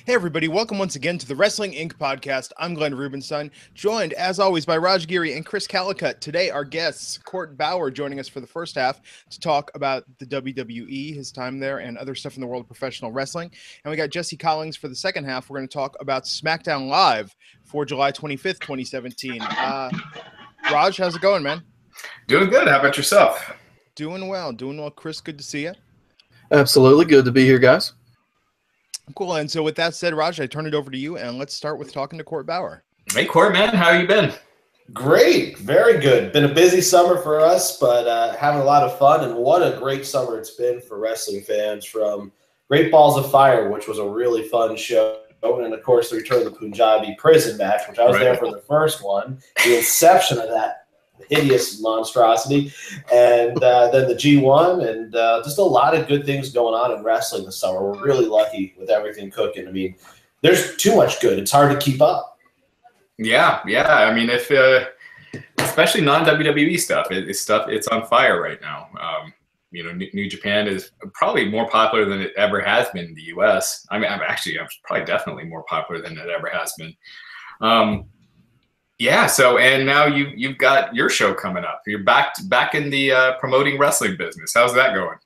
Hey everybody, welcome once again to the Wrestling Inc. podcast. I'm Glenn Rubenstein, joined as always by Raj Giri and Chris Callicutt. Today our guests, Court Bauer, joining us for the first half to talk about the WWE, his time there, and other stuff in the world of professional wrestling. And we got Jesse Collins for the second half. We're going to talk about SmackDown Live for July 25th, 2017. Raj, how's it going, man? Doing good. How about yourself? Doing well, Chris. Good to see you. Absolutely. Good to be here, guys. Cool. And so with that said, Raj, I turn it over to you, and let's start with talking to Court Bauer. Hey, Court, man. How you been? Great. Very good. Been a busy summer for us, but having a lot of fun. And what a great summer it's been for wrestling fans, from Great Balls of Fire, which was a really fun show. And, of course, the return of the Punjabi prison match, which I was there for the first one, the inception of that hideous monstrosity, and then the G1, and just a lot of good things going on in wrestling this summer. We're really lucky with everything cooking. I mean, there's too much good. It's hard to keep up. Yeah. I mean, if especially non-WWE stuff, it's on fire right now. New Japan is probably more popular than it ever has been in the U.S. I mean, I'm probably definitely more popular than it ever has been. Yeah. So, and now you've got your show coming up. You're back in the promoting wrestling business. How's that going?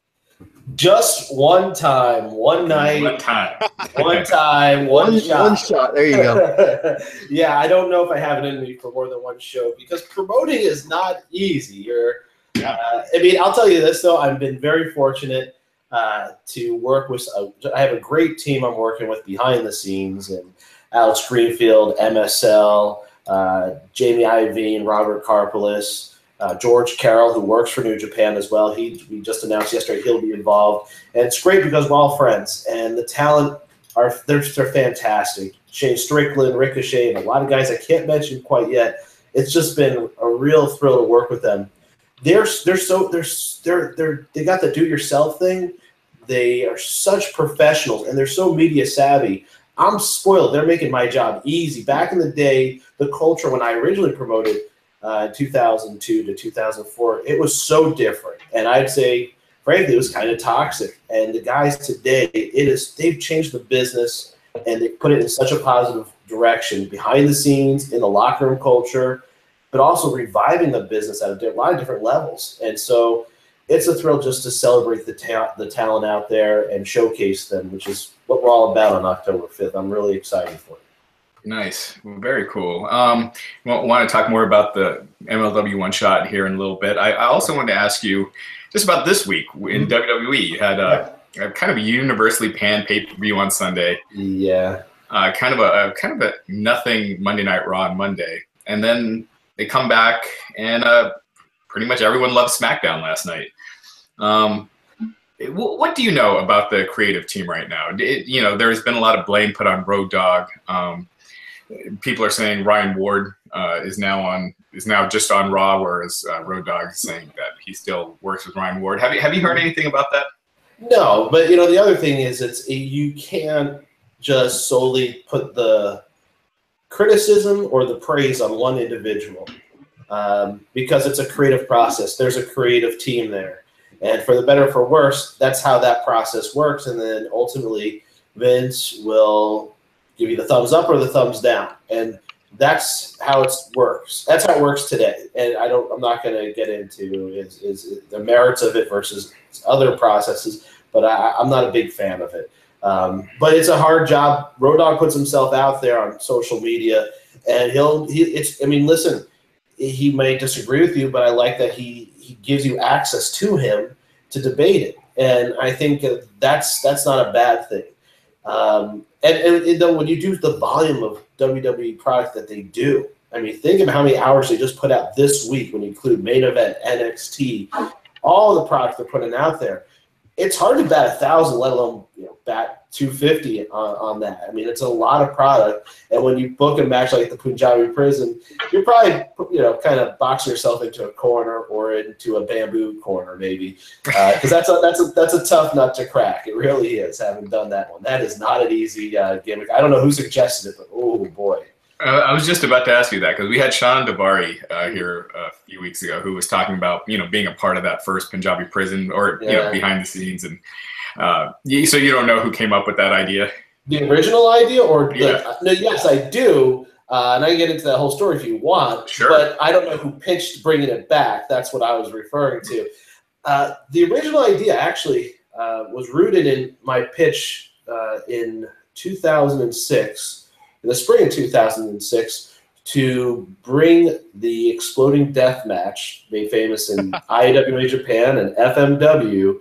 Just one time, one night, one shot. One shot. There you go. Yeah, I don't know if I have it in me for more than one show, because promoting is not easy. I mean, I'll tell you this though. I've been very fortunate to work with. I have a great team I'm working with behind the scenes, and Alex Greenfield, MSL. Jamie Iovine, Robert Karpelis, George Carroll, who works for New Japan as well. We just announced yesterday he'll be involved. And it's great because we're all friends. And the talent, they're fantastic. Shane Strickland, Ricochet, and a lot of guys I can't mention quite yet. It's just been a real thrill to work with them. They got the do-it-yourself thing. They are such professionals, and they're so media savvy. I'm spoiled. They're making my job easy. Back in the day, the culture when I originally promoted 2002 to 2004, it was so different. And I'd say, frankly, it was kind of toxic. And the guys today, they've changed the business, and they put it in such a positive direction behind the scenes, in the locker room culture, but also reviving the business at a lot of different levels. And so it's a thrill just to celebrate the talent out there and showcase them, which is what we're all about on October 5th. I'm really excited for it. Nice. Well, very cool. Want to talk more about the MLW One Shot here in a little bit. I also wanted to ask you just about this week in WWE. You had a kind of a universally panned pay-per-view on Sunday. Yeah. Kind of a nothing Monday Night Raw on Monday, and then they come back and pretty much everyone loved SmackDown last night. What do you know about the creative team right now? There's been a lot of blame put on Road Dogg. People are saying Ryan Ward is now just on Raw, whereas Road Dogg is saying that he still works with Ryan Ward. Have you heard anything about that? No, but the other thing is you can't just solely put the criticism or the praise on one individual, because it's a creative process. There's a creative team there. And for the better or for worse, that's how that process works. And then ultimately, Vince will give you the thumbs up or the thumbs down. And that's how it works. That's how it works today. And I'm not going to get into is the merits of it versus other processes, but I'm not a big fan of it. But it's a hard job. Road Dogg puts himself out there on social media, and listen, he may disagree with you, but I like that he gives you access to him to debate it. And I think that's not a bad thing. And then when you do the volume of WWE product that they do, I mean, think of how many hours they just put out this week when you include Main Event, NXT, all the product they're putting out there. It's hard to bat 1,000, let alone bat 250 on that. I mean, it's a lot of product. And when you book a match like the Punjabi prison, you're probably kind of boxing yourself into a corner or into a bamboo corner maybe, because that's a tough nut to crack. It really is. Having done that one, that is not an easy gimmick. I don't know who suggested it, but oh boy. I was just about to ask you that, because we had Sean Davari here a few weeks ago, who was talking about being a part of that first Punjabi prison, or behind the scenes, and so you don't know who came up with that idea? The original idea, or Yeah. no? Yes, I do, and I can get into that whole story if you want. Sure. But I don't know who pitched bringing it back. That's what I was referring to. The original idea actually was rooted in my pitch in 2006, in the spring of 2006, to bring the Exploding Death Match, made famous in IWA Japan and FMW,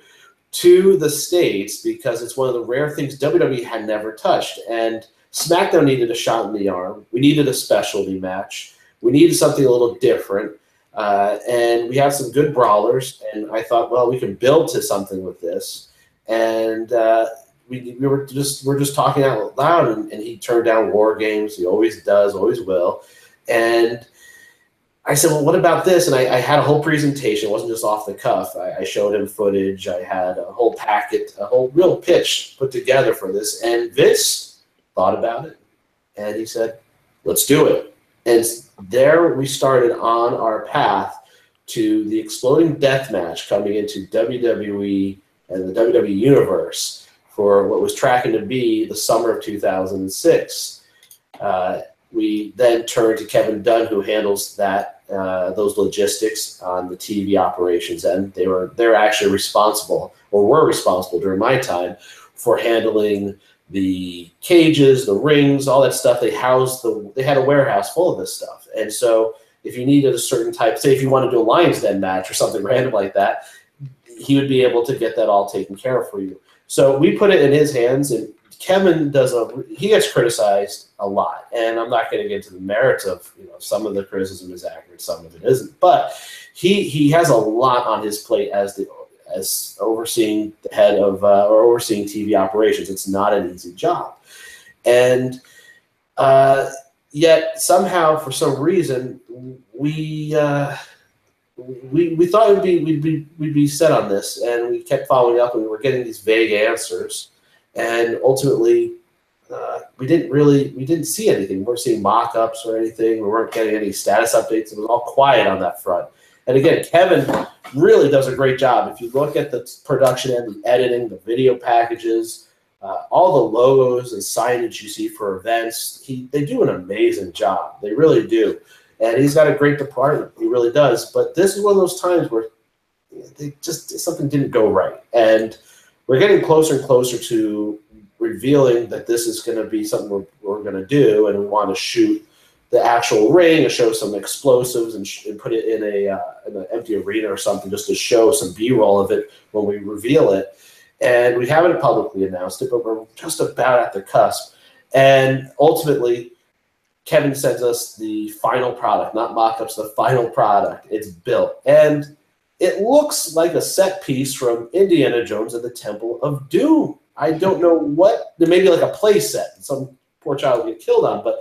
to the States, because it's one of the rare things WWE had never touched. And SmackDown needed a shot in the arm. We needed a specialty match. We needed something a little different. And we have some good brawlers. And I thought, well, we can build to something with this. And we're just talking out loud. And he turned down War Games. He always does, always will. And I said, well, what about this? And I had a whole presentation. It wasn't just off the cuff. I showed him footage. I had a whole packet, a whole real pitch put together for this. And Vince thought about it. And he said, let's do it. And there we started on our path to the Exploding Death Match coming into WWE and the WWE Universe for what was tracking to be the summer of 2006. We then turned to Kevin Dunn, who handles that those logistics on the TV operations end. They're actually responsible, or were responsible during my time, for handling the cages, the rings, all that stuff. They had a warehouse full of this stuff. And so if you needed a certain type, say if you wanted to do a Lion's Den match or something random like that, he would be able to get that all taken care of for you. So we put it in his hands, and Kevin he gets criticized a lot, and I'm not going to get into the merits of, some of the criticism is accurate, some of it isn't, but he has a lot on his plate as overseeing the head of or overseeing TV operations. It's not an easy job, and yet somehow, for some reason, we thought we'd be set on this, and we kept following up, and we were getting these vague answers. And ultimately, we didn't see anything. We weren't seeing mock-ups or anything. We weren't getting any status updates. It was all quiet on that front. And again, Kevin really does a great job. If you look at the production and the editing, the video packages, all the logos and signage you see for events, they do an amazing job. They really do. And he's got a great department. He really does. But this is one of those times where something didn't go right. And we're getting closer and closer to revealing that this is going to be something we're going to do, and we want to shoot the actual ring and show some explosives and put it in an empty arena or something, just to show some B-roll of it when we reveal it. And we haven't publicly announced it, but we're just about at the cusp. And ultimately, Kevin sends us the final product, not mock-ups, the final product. It's built. And it looks like a set piece from Indiana Jones and the Temple of Doom. I don't know what, maybe like a play set some poor child will get killed on, but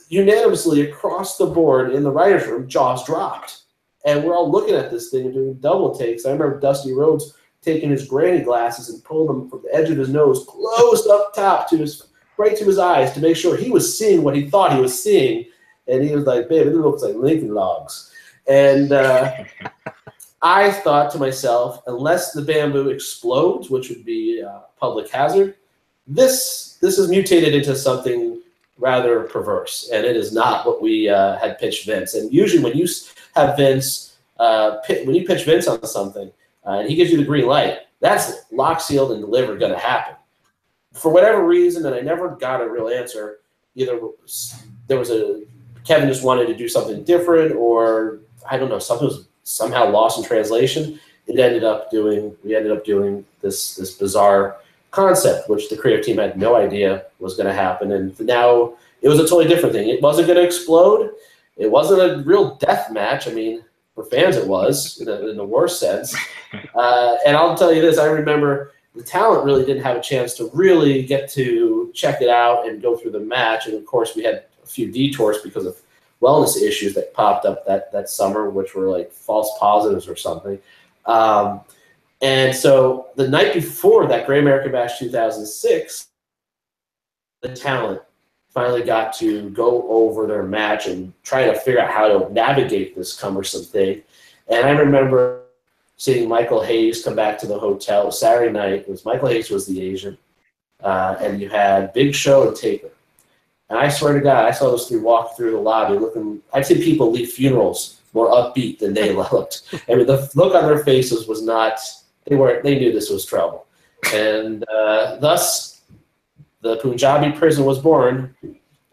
unanimously across the board in the writer's room, jaws dropped. And we're all looking at this thing and doing double takes. I remember Dusty Rhodes taking his granny glasses and pulling them from the edge of his nose close up top right to his eyes to make sure he was seeing what he thought he was seeing. And he was like, babe, it looks like Lincoln Logs. And I thought to myself, unless the bamboo explodes, which would be a public hazard, this is mutated into something rather perverse, and it is not what we had pitched Vince. And usually when you have Vince, when you pitch Vince on something, and he gives you the green light, that's locked, sealed, and delivered going to happen. For whatever reason, and I never got a real answer, either there was Kevin just wanted to do something different, or I don't know, something was somehow lost in translation. We ended up doing this bizarre concept, which the creative team had no idea was going to happen. And now it was a totally different thing. It wasn't going to explode. It wasn't a real death match. I mean, for fans it was, in the worst sense. And I'll tell you this, I remember the talent really didn't have a chance to really get to check it out and go through the match. And of course we had a few detours because of wellness issues that popped up that summer, which were like false positives or something. And so the night before that Great American Bash 2006, the talent finally got to go over their match and try to figure out how to navigate this cumbersome thing. And I remember seeing Michael Hayes come back to the hotel Saturday night. It was Michael Hayes was the agent. and you had Big Show and Taker. And I swear to God, I saw those three walk through the lobby looking. I'd seen people leave funerals more upbeat than they looked. I mean, the look on their faces was not. They knew this was trouble, and thus the Punjabi prison was born.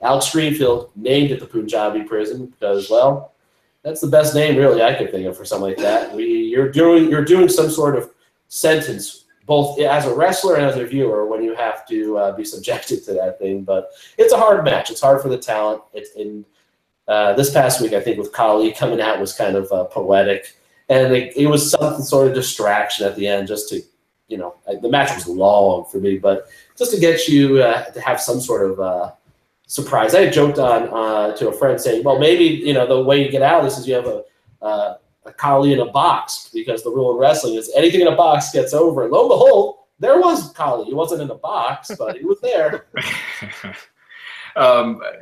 Alex Greenfield named it the Punjabi prison because, well, that's the best name really I could think of for something like that. You're doing some sort of sentence both as a wrestler and as a viewer when you have to be subjected to that thing. But it's a hard match. It's hard for the talent. This past week, I think, with Kali coming out was kind of poetic. And it was some sort of distraction at the end just to, the match was long for me, but just to get you to have some sort of surprise. I had joked on to a friend saying, well, maybe, the way you get out of this is you have a Kali in a box, because the rule in wrestling is anything in a box gets over. And lo and behold, there was Kali. He wasn't in a box, but he was there.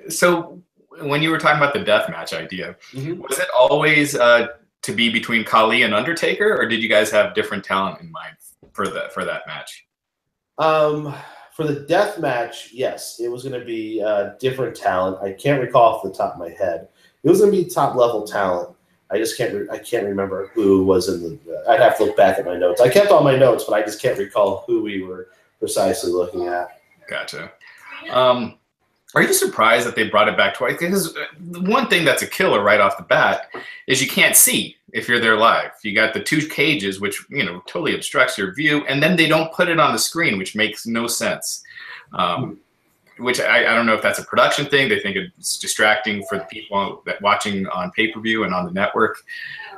So when you were talking about the death match idea, was it always to be between Kali and Undertaker, or did you guys have different talent in mind for that match? For the death match, yes, it was going to be different talent. I can't recall off the top of my head. It was going to be top level talent. I just can't remember who was in the. I'd have to look back at my notes. I kept all my notes, but I just can't recall who we were precisely looking at. Gotcha. Are you surprised that they brought it back twice? Because one thing that's a killer right off the bat is you can't see if you're there live. You got the two cages, which totally obstructs your view, and then they don't put it on the screen, which makes no sense. Which I don't know if that's a production thing. They think it's distracting for the people that watching on pay-per-view and on the network.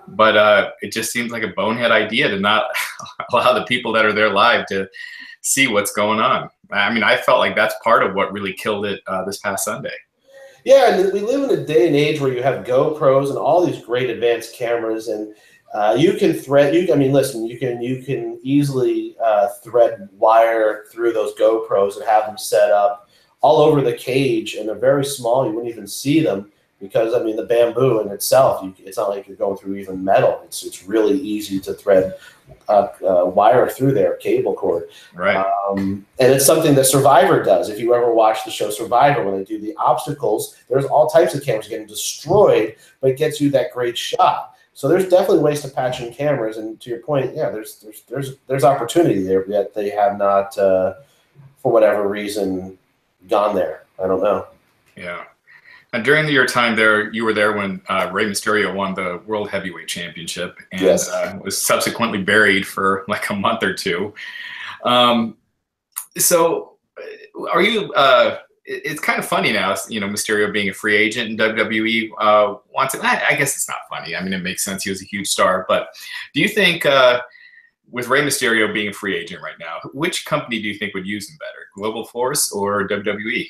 But it just seems like a bonehead idea to not allow the people that are there live to see what's going on. I mean, I felt like that's part of what really killed it this past Sunday. Yeah, and we live in a day and age where you have GoPros and all these great advanced cameras, and you can thread. You can easily thread wire through those GoPros and have them set up all over the cage, and they're very small. You wouldn't even see them because, I mean, the bamboo in itself, it's not like you're going through even metal. It's really easy to thread wire through there, cable cord. Right. And it's something that Survivor does. If you ever watch the show Survivor, when they do the obstacles, there's all types of cameras getting destroyed, but it gets you that great shot. So there's definitely ways to patch in cameras. And to your point, yeah, there's opportunity there, yet they have not, for whatever reason, gone there. I don't know. Yeah. And during your time there, you were there when Rey Mysterio won the World Heavyweight Championship and yes. Was subsequently buried for like a month or two. So are you it's kind of funny now, Mysterio being a free agent and WWE wants it. I guess it's not funny. I mean, it makes sense. He was a huge star. But do you think with Rey Mysterio being a free agent right now, which company do you think would use him better, Global Force or WWE?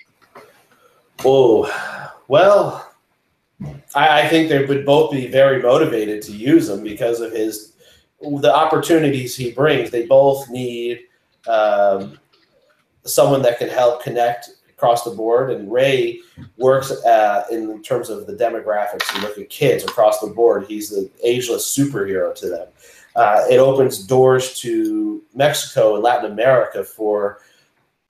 Oh, well, I think they would both be very motivated to use him because of the opportunities he brings. They both need someone that can help connect across the board, and Rey works in terms of the demographics. You look at kids across the board, he's the ageless superhero to them. It opens doors to Mexico and Latin America for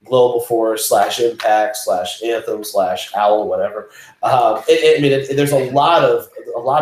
Global Force / Impact / Anthem / Owl, whatever. There's a lot of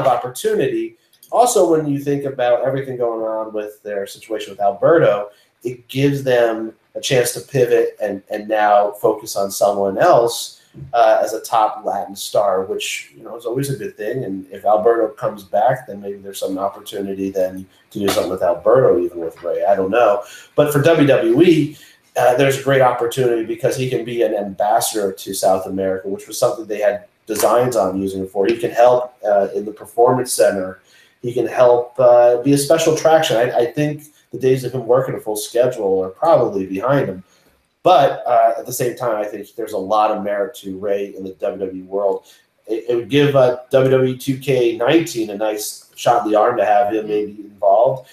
opportunity. Also, when you think about everything going on with their situation with Alberto, it gives them a chance to pivot and now focus on someone else as a top Latin star, which is always a good thing. And if Alberto comes back, then maybe there's some opportunity then to do something with Alberto, even with Rey. I don't know. But for WWE, there's a great opportunity because he can be an ambassador to South America, which was something they had designs on using it for. He can help in the Performance Center. He can help be a special attraction. I think the days of him working a full schedule are probably behind him. But at the same time, I think there's a lot of merit to Rey in the WWE world. It would give WWE 2K19 a nice shot in the arm to have him maybe involved.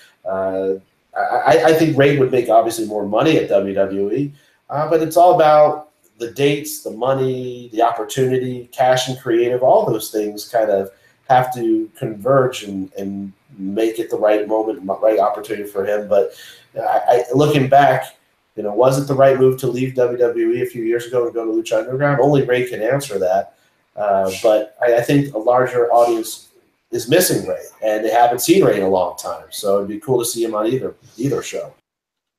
I think Rey would make obviously more money at WWE, but it's all about the dates, the money, the opportunity, cash and creative. All those things kind of have to converge and make it the right moment, right opportunity for him. But looking back, You know, was it the right move to leave WWE a few years ago and go to Lucha Underground? Only Rey can answer that. But I think a larger audience is missing Rey, and they haven't seen Rey in a long time. So it'd be cool to see him on either show.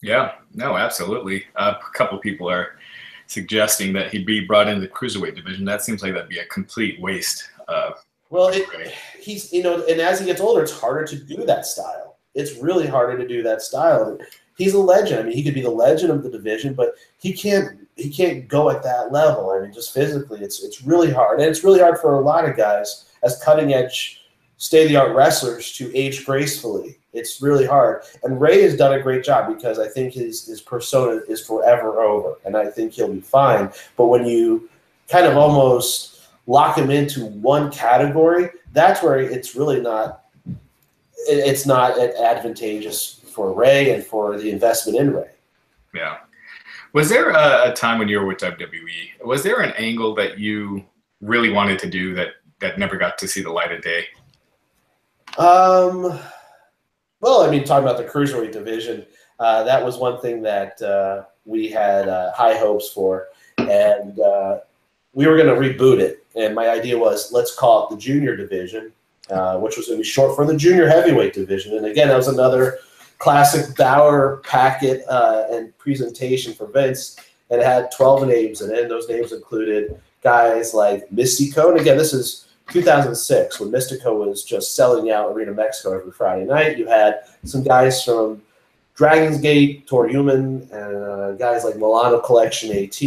Yeah, no, absolutely. A couple people are suggesting that he'd be brought into the cruiserweight division. That seems like that'd be a complete waste. Well, he's, you know, and as he gets older, it's harder to do that style. It's really harder to do that style. He's a legend. I mean, he could be the legend of the division, but he can't go at that level. I mean, just physically, it's really hard, and it's really hard for a lot of guys as cutting edge, state-of-the-art wrestlers to age gracefully. It's really hard, and Rey has done a great job because I think his persona is forever over, and I think he'll be fine. But when you kind of almost lock him into one category, that's where it's really not. It's not advantageous for Rey and for the investment in Rey. Yeah. Was there a time when you were with WWE? Was there an angle that you really wanted to do that never got to see the light of day? Well, I mean, talking about the cruiserweight division, that was one thing that we had high hopes for, and we were going to reboot it. And my idea was, let's call it the junior division, which was going to be short for the junior heavyweight division. And again, that was another classic Bauer packet and presentation for Vince, and it had 12 names in it. And those names included guys like Mystico, and again, this is 2006 when Mystico was just selling out Arena Mexico every Friday night. You had some guys from Dragon's Gate, Tor Human, and guys like Milano Collection AT,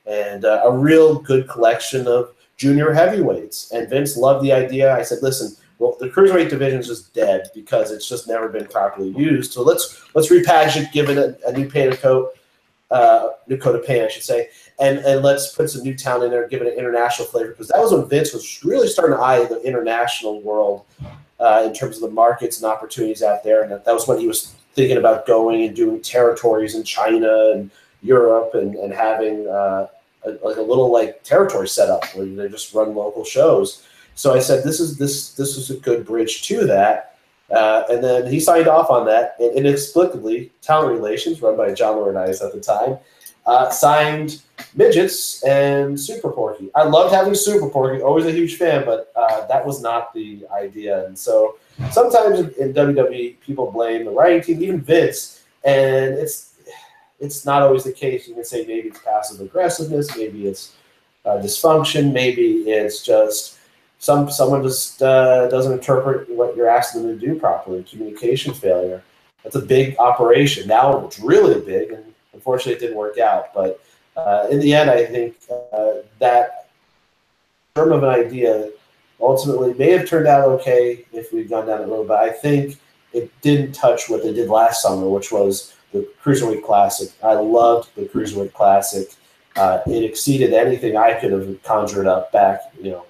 and a real good collection of junior heavyweights. And Vince loved the idea. I said, listen, well, the cruiserweight division is just dead because it's just never been properly used. So let's repackage it, give it a new paint of coat, new coat of paint, I should say, and let's put some new talent in there, give it an international flavor, because that was when Vince was really starting to eye the international world in terms of the markets and opportunities out there. And that was when he was thinking about going and doing territories in China and Europe and having a little territory set up where they just run local shows. So I said, this is a good bridge to that. And then he signed off on that. And inexplicably, Talent Relations, run by John Laurinaitis at the time, signed Midgets and Super Porky. I loved having Super Porky, always a huge fan, but that was not the idea. And so sometimes in WWE, people blame the writing team, even Vince, and it's not always the case. You can say maybe it's passive aggressiveness, maybe it's dysfunction, maybe it's just someone just doesn't interpret what you're asking them to do properly, communication failure. That's a big operation. Now it's really big, and unfortunately it didn't work out. But in the end, I think that term of an idea ultimately may have turned out okay if we'd gone down that road, but I think it didn't touch what they did last summer, which was the Cruiserweight Classic. I loved the Cruiserweight Classic. It exceeded anything I could have conjured up back,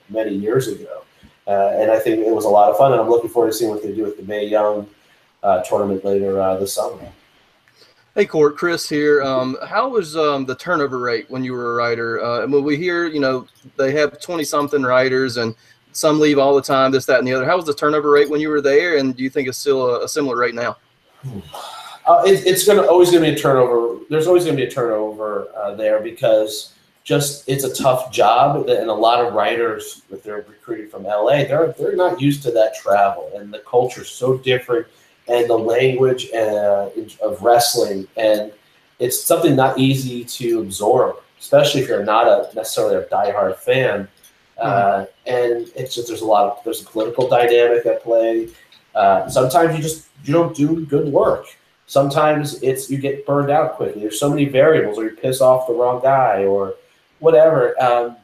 many years ago. And I think it was a lot of fun, and I'm looking forward to seeing what they do with the Mae Young tournament later this summer. Hey, Court, Chris here. How was the turnover rate when you were a writer? When we hear, they have 20-something writers, and some leave all the time, this, that, and the other. How was the turnover rate when you were there, and do you think it's still a similar rate now? It's always going to be a turnover. There's always going to be a turnover there because it's a tough job, and a lot of writers, if they're recruited from LA, they're not used to that travel, and the culture's so different, and the language of wrestling, and it's something not easy to absorb, especially if you're not necessarily a diehard fan. And it's just there's a political dynamic at play. Sometimes you don't do good work. Sometimes you get burned out quickly. There's so many variables, or you piss off the wrong guy, or whatever.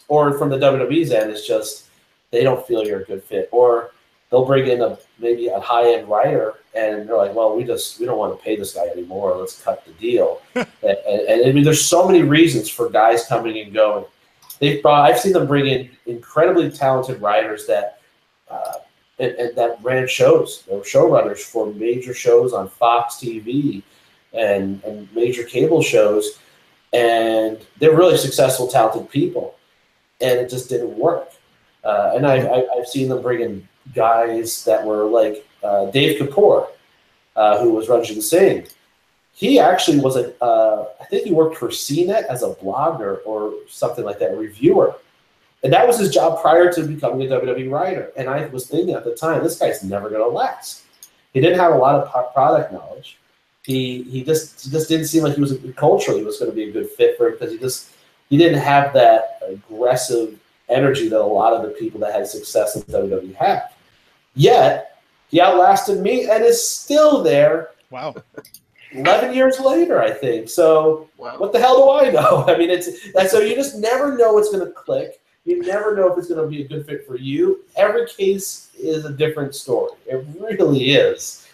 Or from the WWE's end, it's just they don't feel you're a good fit, or they'll bring in maybe a high-end writer, and they're like, well, we don't want to pay this guy anymore. Let's cut the deal. and I mean, there's so many reasons for guys coming and going. I've seen them bring in incredibly talented writers that that ran shows. They were showrunners for major shows on Fox TV and major cable shows, and they're really successful, talented people, and it just didn't work. And I've seen them bring in guys that were like Dave Kapoor, who was Ranjit Singh, he actually was I think he worked for CNET as a blogger or something like that, a reviewer. And that was his job prior to becoming a WWE writer. And I was thinking at the time, this guy's never going to last. He didn't have a lot of product knowledge. He just didn't seem like he was culturally was going to be a good fit for him because he didn't have that aggressive energy that a lot of the people that had success in WWE have. Yet he outlasted me and is still there. Wow. 11 years later, I think. So What the hell do I know? I mean, so you just never know what's going to click. You never know if it's going to be a good fit for you. Every case is a different story. It really is.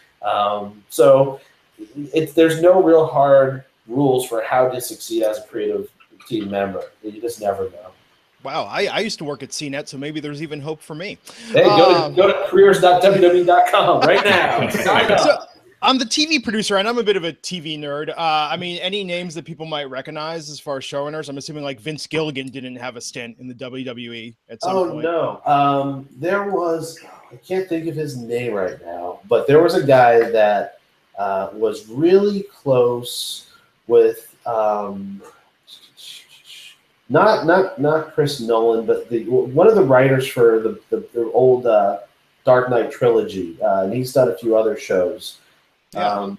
So there's no real hard rules for how to succeed as a creative team member. You just never know. Wow, I used to work at CNET, so maybe there's even hope for me. Hey, go to careers.wwe.com right now. Sign up. So, I'm the TV producer, and I'm a bit of a TV nerd. I mean, any names that people might recognize as far as showrunners? I'm assuming like Vince Gilligan didn't have a stint in the WWE at some point. Oh, no. There was, I can't think of his name right now, but there was a guy that was really close with, not Chris Nolan, but one of the writers for the old Dark Knight trilogy. And he's done a few other shows. Yeah.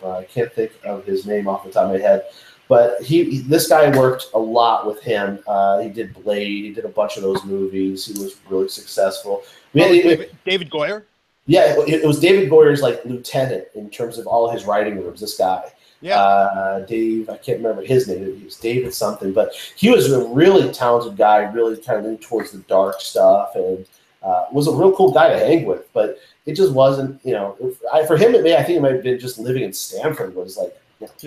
I can't think of his name off the top of my head, but this guy worked a lot with him. He did Blade. He did a bunch of those movies. He was really successul. David Goyer? Yeah, it was David Goyer's like lieutenant in terms of all his writing rooms. This guy, Dave. I can't remember his name. It was David something, but he was a really talented guy. Really kind of leaned towards the dark stuff, and was a real cool guy to hang with. But it just wasn't, for him, I think it might have been just living in Stamford was like,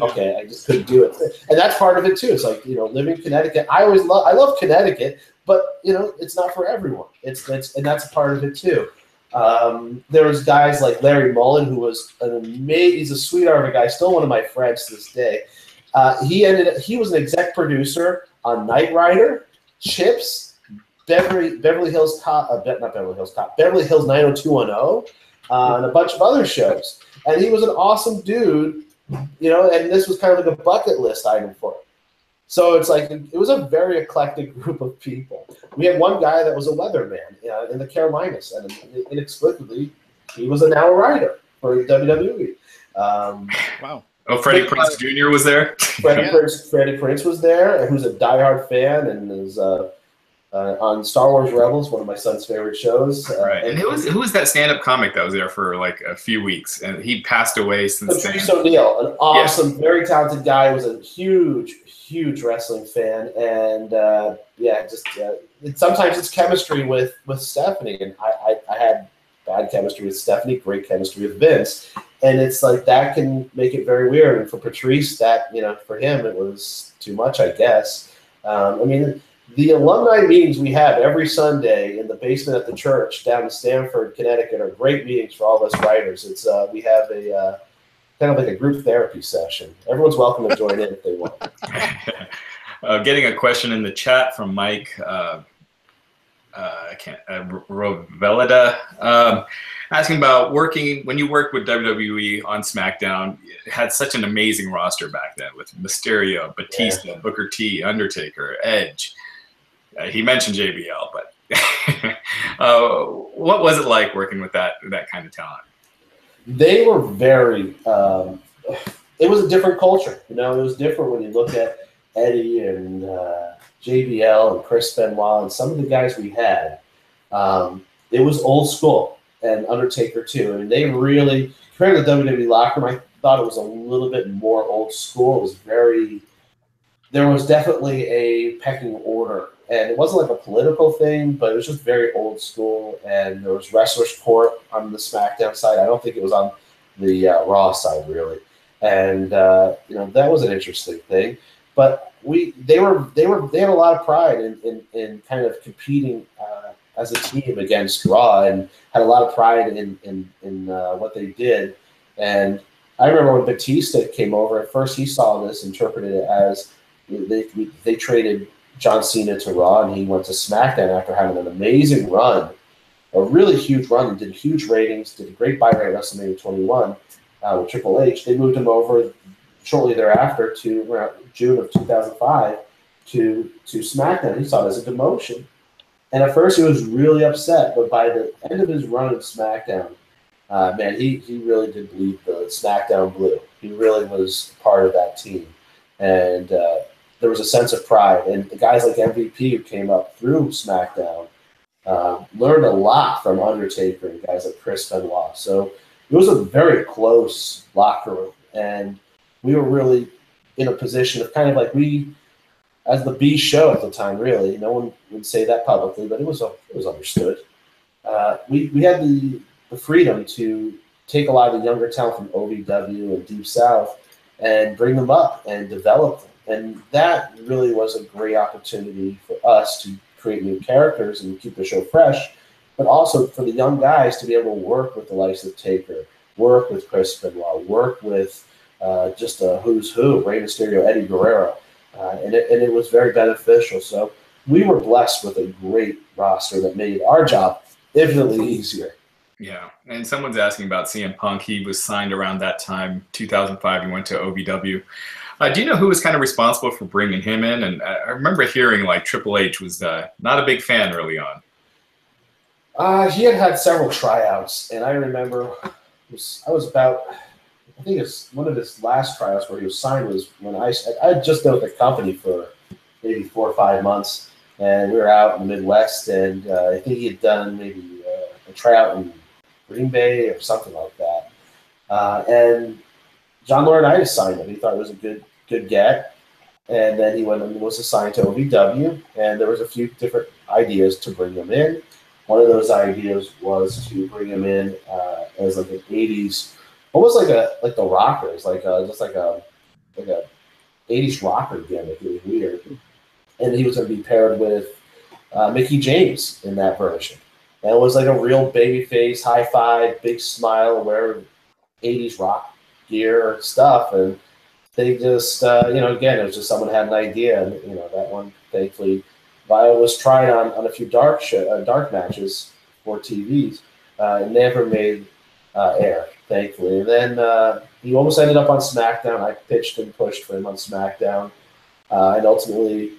okay, I just couldn't do it. And that's part of it too. It's like, living in Connecticut. I love Connecticut, but it's not for everyone. And that's a part of it too. There was guys like Larry Mullen, who was he's a sweetheart of a guy, still one of my friends to this day. He was an exec producer on Knight Rider, Chips, Beverly Hills Cop, not Beverly Hills Cop, Beverly Hills 90210, and a bunch of other shows. And he was an awesome dude, and this was kind of like a bucket list item for him. So it's like, it was a very eclectic group of people. We had one guy that was a weatherman in the Carolinas, and inexplicably, he was now a writer for WWE. Wow. Oh, Freddie Prinze Jr. was there? Freddie Prinze was there, who's a diehard fan and is on Star Wars Rebels, one of my son's favorite shows. Right. And who was that stand-up comic that was there for like a few weeks, and he passed away since then? Patrice O'Neal, an awesome, very talented guy, was a huge wrestling fan, and sometimes it's chemistry with Stephanie, and I had bad chemistry with Stephanie, great chemistry with Vince, and it's like that can make it very weird. And for Patrice, that for him it was too much, I guess. The alumni meetings we have every Sunday in the basement at the church down in Stamford, Connecticut, are great meetings for all of us writers. It's we have a kind of like a group therapy session. Everyone's welcome to join in if they want. Getting a question in the chat from Mike Rovelida, asking about when you worked with WWE on SmackDown. It had such an amazing roster back then with Mysterio, Batista, Booker T, Undertaker, Edge. He mentioned JBL, but what was it like working with that kind of talent? They were very. It was a different culture. It was different when you look at Eddie and JBL and Chris Benoit and some of the guys we had. It was old school, and Undertaker too. And they really, compared to the WWE locker room, I thought it was a little bit more old school. It was there was definitely a pecking order. And it wasn't like a political thing, but it was just very old school. And there was Wrestler's Court on the SmackDown side. I don't think it was on the Raw side, really. And that was an interesting thing. But they had a lot of pride in kind of competing as a team against Raw, and had a lot of pride in what they did. And I remember when Batista came over, at first he saw this, interpreted it as they traded John Cena to Raw, and he went to SmackDown after having an amazing run, a really huge run, and did huge ratings, did a great buy rate at WrestleMania 21. with Triple H. They moved him over shortly thereafter to around June of 2005 to SmackDown. He saw it as a demotion. And at first he was really upset, but by the end of his run at SmackDown, man, he really did bleed the SmackDown blue. He really was part of that team. And there was a sense of pride. And the guys like MVP who came up through SmackDown learned a lot from Undertaker and guys like Chris Benoit. So it was a very close locker room. And we were really in a position of kind of like as the B show at the time, really. No one would say that publicly, but it was understood. We had the freedom to take a lot of the younger talent from OVW and Deep South and bring them up and develop them. And that really was a great opportunity for us to create new characters and keep the show fresh, but also for the young guys to be able to work with the likes of Taker, work with Chris Benoit, work with just a who's who, Rey Mysterio, Eddie Guerrero. And it was very beneficial. So we were blessed with a great roster that made our job infinitely easier. Yeah, and someone's asking about CM Punk. He was signed around that time, 2005. He went to OVW. Do you know who was kind of responsible for bringing him in? And I remember hearing like Triple H was not a big fan early on. He had several tryouts, and I remember I think it's one of his last tryouts where he was signed was when I just been with the company for maybe 4 or 5 months, and we were out in the Midwest, and I think he had done maybe a tryout in Green Bay or something like that. And John Laurinaitis signed him. He thought it was a good get, and then he went and was assigned to OVW, and there was a few different ideas to bring him in. One of those ideas was to bring him in as like an 80s, almost like the Rockers, just like a 80s rocker gimmick. It was weird. And he was going to be paired with Mickie James in that version. And it was like a real babyface, high five, big smile, wear 80s rock gear stuff. And they just, again, it was just someone had an idea. And, that one, thankfully, Bauer was trying on a few dark matches for TVs. It never made air, thankfully. And then he almost ended up on SmackDown. I pitched and pushed for him on SmackDown. And ultimately,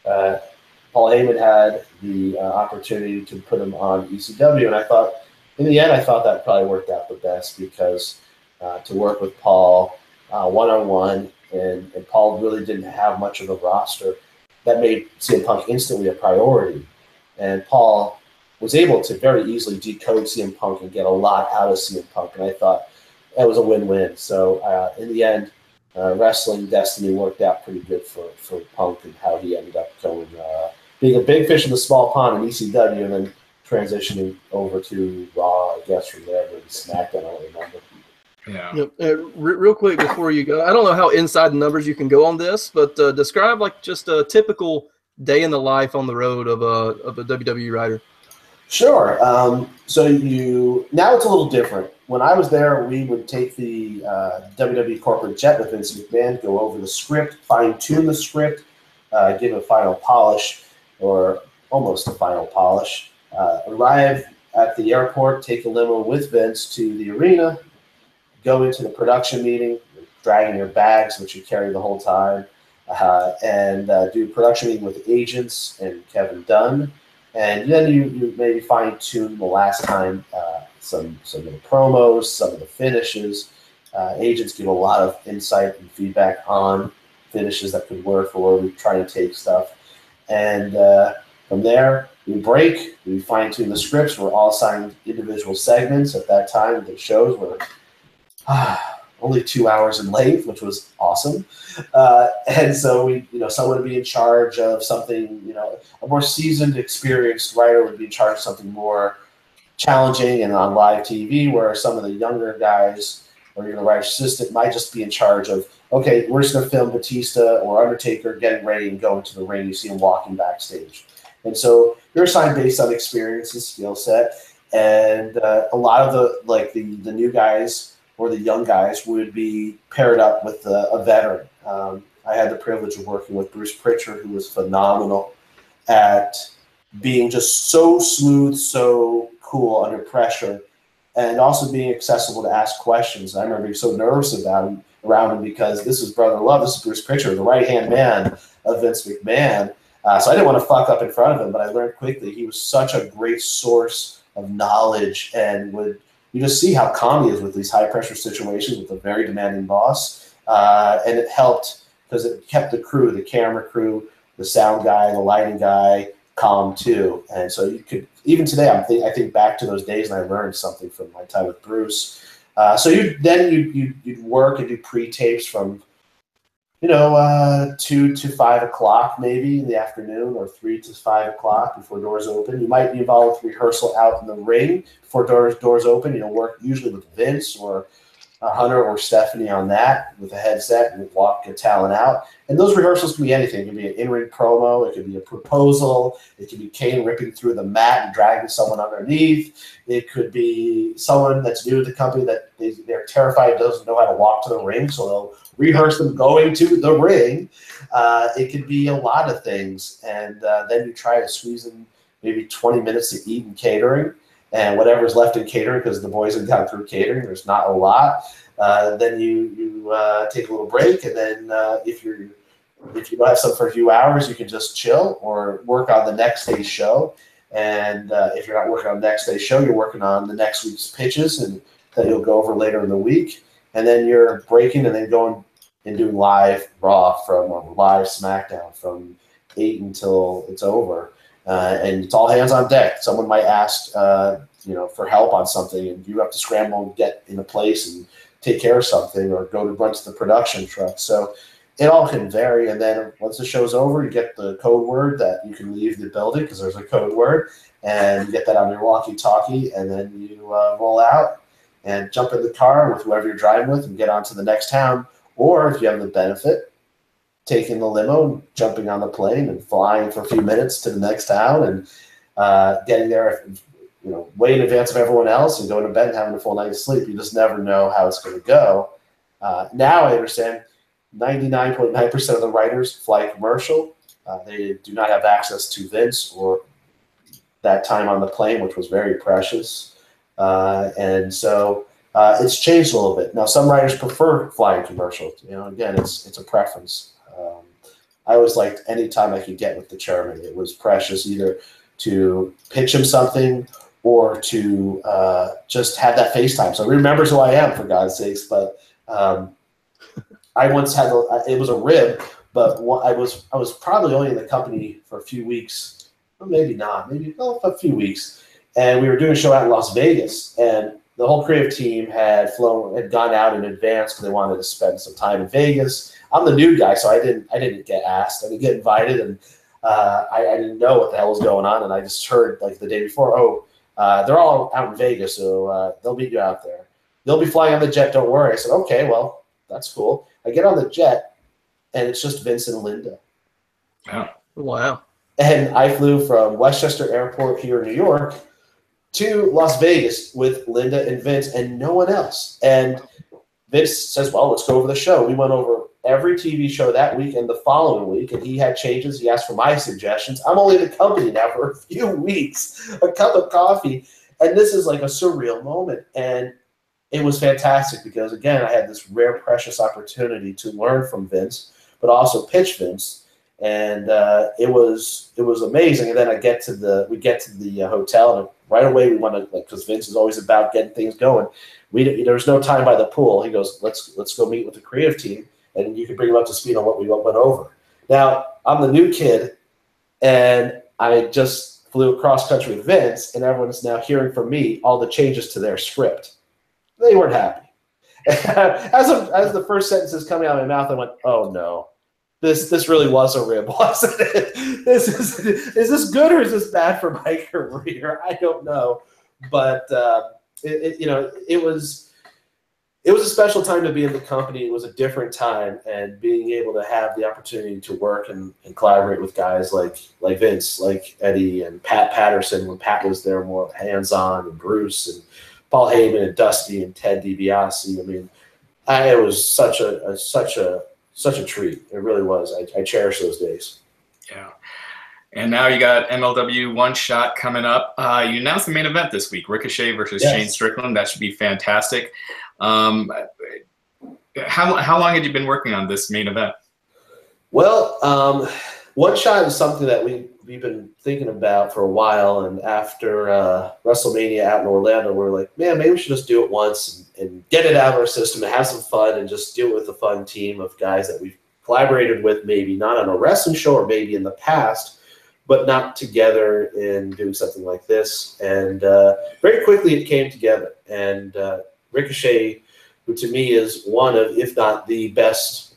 Paul Heyman had the opportunity to put him on ECW. And I thought, in the end, that probably worked out the best because to work with Paul one-on-one, and Paul really didn't have much of a roster, that made CM Punk instantly a priority. And Paul was able to very easily decode CM Punk and get a lot out of CM Punk. And I thought that was a win-win. So in the end, wrestling destiny worked out pretty good for Punk and how he ended up going, being a big fish in the small pond in ECW and then transitioning over to Raw, I guess, from there, maybe SmackDown, I don't remember. Yeah. Real quick before you go, I don't know how inside the numbers you can go on this, but describe like just a typical day in the life on the road of a WWE writer. Sure. So now it's a little different. When I was there, we would take the WWE corporate jet with Vince McMahon, go over the script, fine-tune the script, give it a final polish, or almost a final polish, arrive at the airport, take a limo with Vince to the arena, go into the production meeting, dragging your bags, which you carry the whole time, and do a production meeting with agents and Kevin Dunn. And then you maybe fine-tune the last time some of the promos, some of the finishes. Agents give a lot of insight and feedback on finishes that could work for where we try to take stuff. And from there, we break, we fine-tune the scripts. We're all assigned individual segments. At that time, the shows were only 2 hours in length, which was awesome. And so someone would be in charge of something, a more seasoned, experienced writer would be in charge of something more challenging and on live TV, where some of the younger guys or your writer's assistant might just be in charge of, okay, we're just going to film Batista or Undertaker getting ready and going to the ring. You see him walking backstage. And so you're assigned based on experience and skill set. And a lot of the new guys or the young guys would be paired up with a veteran. I had the privilege of working with Bruce Pritchard, who was phenomenal at being just so smooth, so cool under pressure. and also being accessible to ask questions. I remember being so nervous around him because this is Brother Love, this is Bruce Pritchard, the right-hand man of Vince McMahon. So I didn't want to fuck up in front of him, but I learned quickly he was such a great source of knowledge, and you just see how calm he is with these high-pressure situations with a very demanding boss. And it helped because it kept the crew, the camera crew, the sound guy, the lighting guy, calm too. And so you could, even today, I think back to those days and I learned something from my time with Bruce. So you'd work and do pre-tapes from 2 to 5 o'clock maybe in the afternoon, or 3 to 5 o'clock before doors open. You might be involved with rehearsal out in the ring before doors open. Work usually with Vince or Hunter or Stephanie on that with a headset and walk a talent out. And those rehearsals can be anything. It can be an in-ring promo. It could be a proposal. It could be Kane ripping through the mat and dragging someone underneath. It could be someone that's new to the company that they're terrified doesn't know how to walk to the ring, so they'll rehearse them going to the ring. It could be a lot of things. And then you try to squeeze in maybe 20 minutes to eat in catering. And whatever's left in catering, because the boys have gone through catering, there's not a lot. Then you take a little break, and then if you don't have some for a few hours, you can just chill or work on the next day's show. And if you're not working on the next day's show, you're working on the next week's pitches, and that you'll go over later in the week. And then you're breaking and then going and doing live Raw or live SmackDown from 8 until it's over. And it's all hands on deck. Someone might ask, for help on something, and you have to scramble and get in a place and take care of something, or go to run to the production truck. So it all can vary. And then once the show's over, you get the code word that you can leave the building, because there's a code word, and you get that on your walkie-talkie, and then you roll out and jump in the car with whoever you're driving with and get on to the next town. Or if you have the benefit, taking the limo and jumping on the plane and flying for a few minutes to the next town, and getting there way in advance of everyone else, and going to bed and having a full night of sleep. You just never know how it's going to go. Now I understand 99.9% of the writers fly commercial. They do not have access to Vince or that time on the plane, which was very precious. And so it's changed a little bit. Now, some writers prefer flying commercial. Again, it's a preference. I always liked any time I could get with the chairman. It was precious, either to pitch him something or to just have that FaceTime. So he remembers who I am, for God's sakes. But I once had it was a rib, but I was probably only in the company for a few weeks, or maybe not, a few weeks. And we were doing a show out in Las Vegas, and the whole creative team had gone out in advance because they wanted to spend some time in Vegas. I'm the new guy, so I didn't get asked. I didn't get invited, and I didn't know what the hell was going on. And I just heard the day before, they're all out in Vegas, so they'll meet you out there. They'll be flying on the jet, don't worry. I said, okay, well, that's cool. I get on the jet, and it's just Vince and Linda. Yeah. Wow. And I flew from Westchester Airport here in New York to Las Vegas with Linda and Vince and no one else. And Vince says, well, let's go over the show. We went over every TV show that week and the following week, and he had changes. He asked for my suggestions. I'm only in the company now for a few weeks, a cup of coffee, and this is like a surreal moment. And it was fantastic because, again, I had this rare, precious opportunity to learn from Vince, but also pitch Vince. And it was amazing. And then we get to the hotel, and right away we want to, because Vince is always about getting things going. There was no time by the pool. He goes, let's go meet with the creative team, and you can bring them up to speed on what we went over. Now, I'm the new kid, and I just flew across country with Vince, and everyone's now hearing from me all the changes to their script. They weren't happy. As the first sentence is coming out of my mouth, I went, oh no. This really was a rib, wasn't it? Is this good or is this bad for my career? I don't know, but it was a special time to be in the company. It was a different time, and being able to have the opportunity to work and collaborate with guys like Vince, like Eddie and Pat Patterson when Pat was there more hands-on, and Bruce and Paul Heyman and Dusty and Ted DiBiase. I mean, it was such a treat. It really was. I cherish those days. Yeah. And now you got MLW One Shot coming up. You announced the main event this week, Ricochet versus Shane Strickland. That should be fantastic. How long had you been working on this main event? Well, One Shot is something that we've been thinking about for a while, and after WrestleMania out in Orlando, we're like, man, maybe we should just do it once and get it out of our system and have some fun and just do it with a fun team of guys that we've collaborated with, maybe not on a wrestling show or maybe in the past, but not together in doing something like this. And very quickly it came together. And Ricochet, who to me is one of, if not the best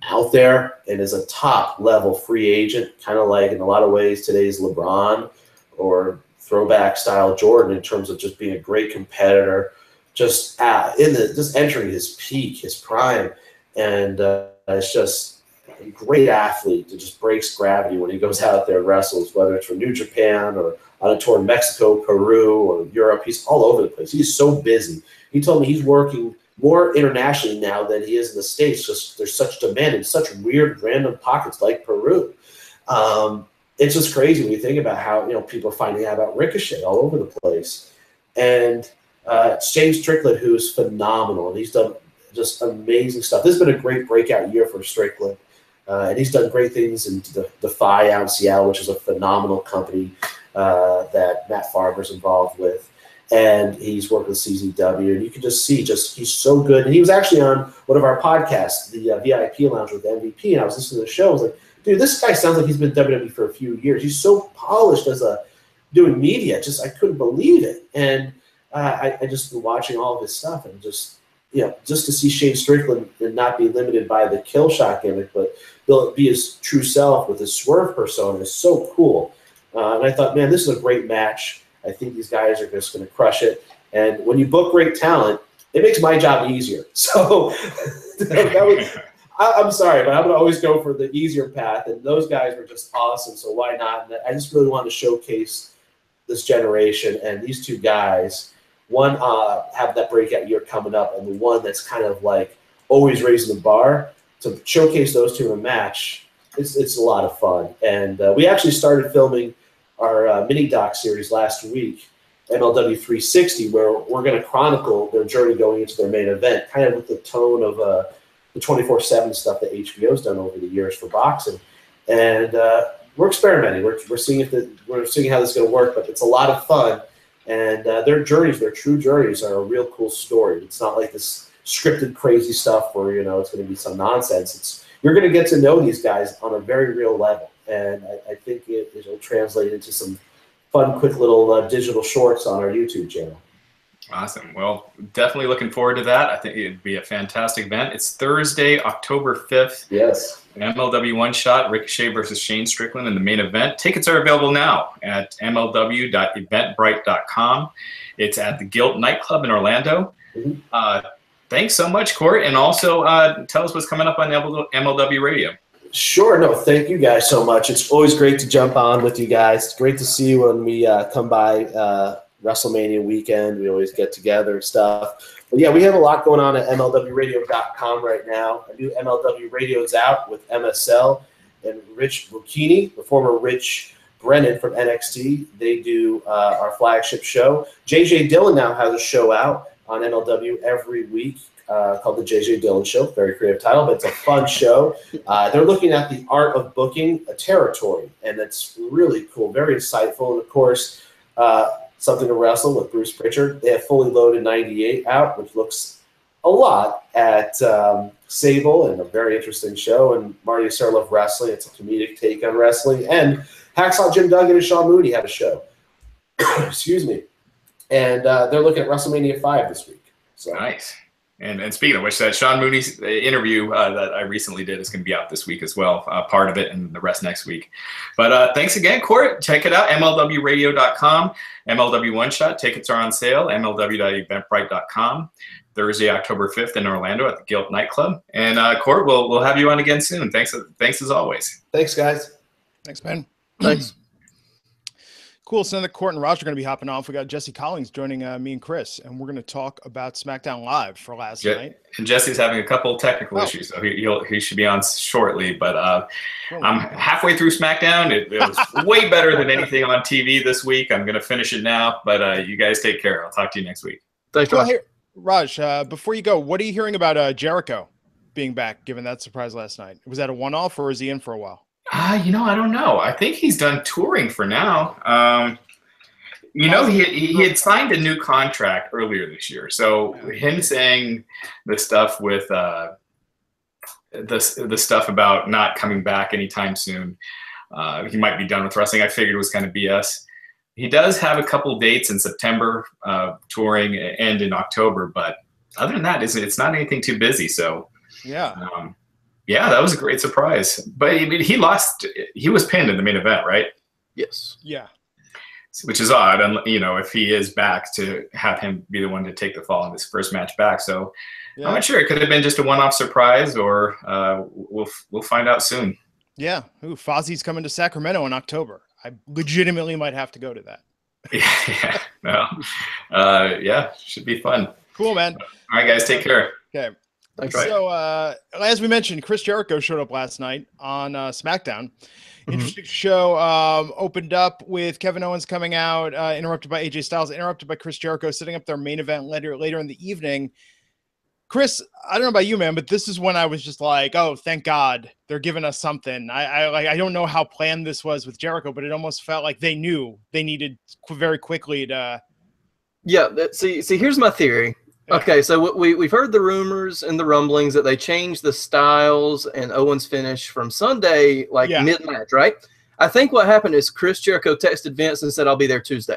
out there, and is a top-level free agent, kind of like in a lot of ways today's LeBron or throwback-style Jordan in terms of just being a great competitor, just entering his peak, his prime. And it's just a great athlete that just breaks gravity when he goes out there and wrestles, whether it's for New Japan or on a tour in Mexico, Peru, or Europe. He's all over the place. He's so busy. He told me he's working more internationally now than he is in the States. Just there's such demand in such weird, random pockets like Peru. It's just crazy when you think about how people are finding out about Ricochet all over the place. And Shane Strickland, who's phenomenal, and he's done just amazing stuff. This has been a great breakout year for Strickland. And he's done great things in Defy out in Seattle, which is a phenomenal company that Matt Farber's involved with. And he's worked with CZW, and you can just see, he's so good. And he was actually on one of our podcasts, the VIP Lounge with MVP, and I was listening to the show. I was like, dude, this guy sounds like he's been WWE for a few years. He's so polished as doing media. I couldn't believe it. And I just been watching all of his stuff, and just to see Shane Strickland and not be limited by the kill shot gimmick, but be his true self with his swerve persona is so cool. And I thought, man, this is a great match. I think these guys are just going to crush it. And when you book great talent, it makes my job easier. So I'm sorry, but I'm going to always go for the easier path. And those guys were just awesome, so why not? And I just really wanted to showcase this generation and these two guys. One have that breakout year coming up, and the one that's kind of like always raising the bar. To showcase those two in a match, it's a lot of fun. And we actually started filming our mini doc series last week, MLW 360, where we're going to chronicle their journey going into their main event, kind of with the tone of the 24/7 stuff that HBO's done over the years for boxing. And we're experimenting. We're seeing how this is going to work, but it's a lot of fun. And their journeys, their true journeys, are a real cool story. It's not like this scripted crazy stuff where it's going to be some nonsense. You're going to get to know these guys on a very real level, and I think it'll translate into some fun, quick little digital shorts on our YouTube channel. Awesome. Well, definitely looking forward to that. I think it'd be a fantastic event. It's Thursday, October 5th. Yes. MLW One Shot, Ricochet versus Shane Strickland in the main event. Tickets are available now at mlw.eventbrite.com. It's at the Guilt nightclub in Orlando. Mm-hmm. Thanks so much, Court. And also tell us what's coming up on MLW Radio. Sure. No, thank you guys so much. It's always great to jump on with you guys. It's great to see you when we come by WrestleMania weekend. We always get together and stuff. But yeah, we have a lot going on at MLWradio.com right now. A new MLW Radio's out with MSL and Rich Bocchini, the former Rich Brennan from NXT. They do our flagship show. JJ Dillon now has a show out on MLW every week called The JJ Dillon Show. Very creative title, but it's a fun show. They're looking at the art of booking a territory, and it's really cool, very insightful. And, of course, Something to Wrestle with Bruce Pritchard. They have Fully Loaded 98 out, which looks a lot at Sable, and a very interesting show. And Marty and Sarah Love Wrestling. It's a comedic take on wrestling. And Hacksaw Jim Duggan and Sean Mooney have a show. Excuse me. And they're looking at WrestleMania 5 this week. So. Nice. And speaking of which, that Sean Mooney's interview that I recently did is going to be out this week as well, part of it, and the rest next week. But thanks again, Court. Check it out, MLWradio.com. MLW One Shot, tickets are on sale, MLW.eventbrite.com. Thursday, October 5th in Orlando at the Guilt nightclub. And Court, we'll have you on again soon. Thanks as always. Thanks, guys. Thanks, man. Thanks. Cool. So now that Court and Raj are going to be hopping off, we got Jesse Collins joining me and Chris, and we're going to talk about SmackDown Live for last night. And Jesse's having a couple technical issues, so he should be on shortly. But I'm halfway through SmackDown. It was way better than anything on TV this week. I'm going to finish it now, but you guys take care. I'll talk to you next week. Thanks, Raj. Hey, Raj, before you go, what are you hearing about Jericho being back, given that surprise last night? Was that a one-off, or is he in for a while? I don't know. I think he's done touring for now. He had signed a new contract earlier this year. So him saying the stuff with the stuff about not coming back anytime soon, he might be done with wrestling, I figured was kind of BS. He does have a couple dates in September touring and in October, but other than that, it's not anything too busy. So yeah, that was a great surprise. But I mean, he was pinned in the main event, right? Yes. Yeah. Which is odd, and if he is back, to have him be the one to take the fall in his first match back. So I'm not sure. It could have been just a one-off surprise, or we'll find out soon. Yeah. Ooh, Fozzie's coming to Sacramento in October. I legitimately might have to go to that. Yeah, should be fun. Cool, man. All right, guys, take care. Okay. Thanks. So, as we mentioned, Chris Jericho showed up last night on SmackDown. Interesting show. Opened up with Kevin Owens coming out, interrupted by AJ Styles, interrupted by Chris Jericho, setting up their main event later in the evening. Chris, I don't know about you, man, but this is when I was just like, oh, thank God they're giving us something. I don't know how planned this was with Jericho, but it almost felt like they knew they needed very quickly to. Yeah. See, here's my theory. Okay, so we've heard the rumors and the rumblings that they changed the Styles and Owens finish from Sunday, mid-match, right? I think what happened is Chris Jericho texted Vince and said, I'll be there Tuesday.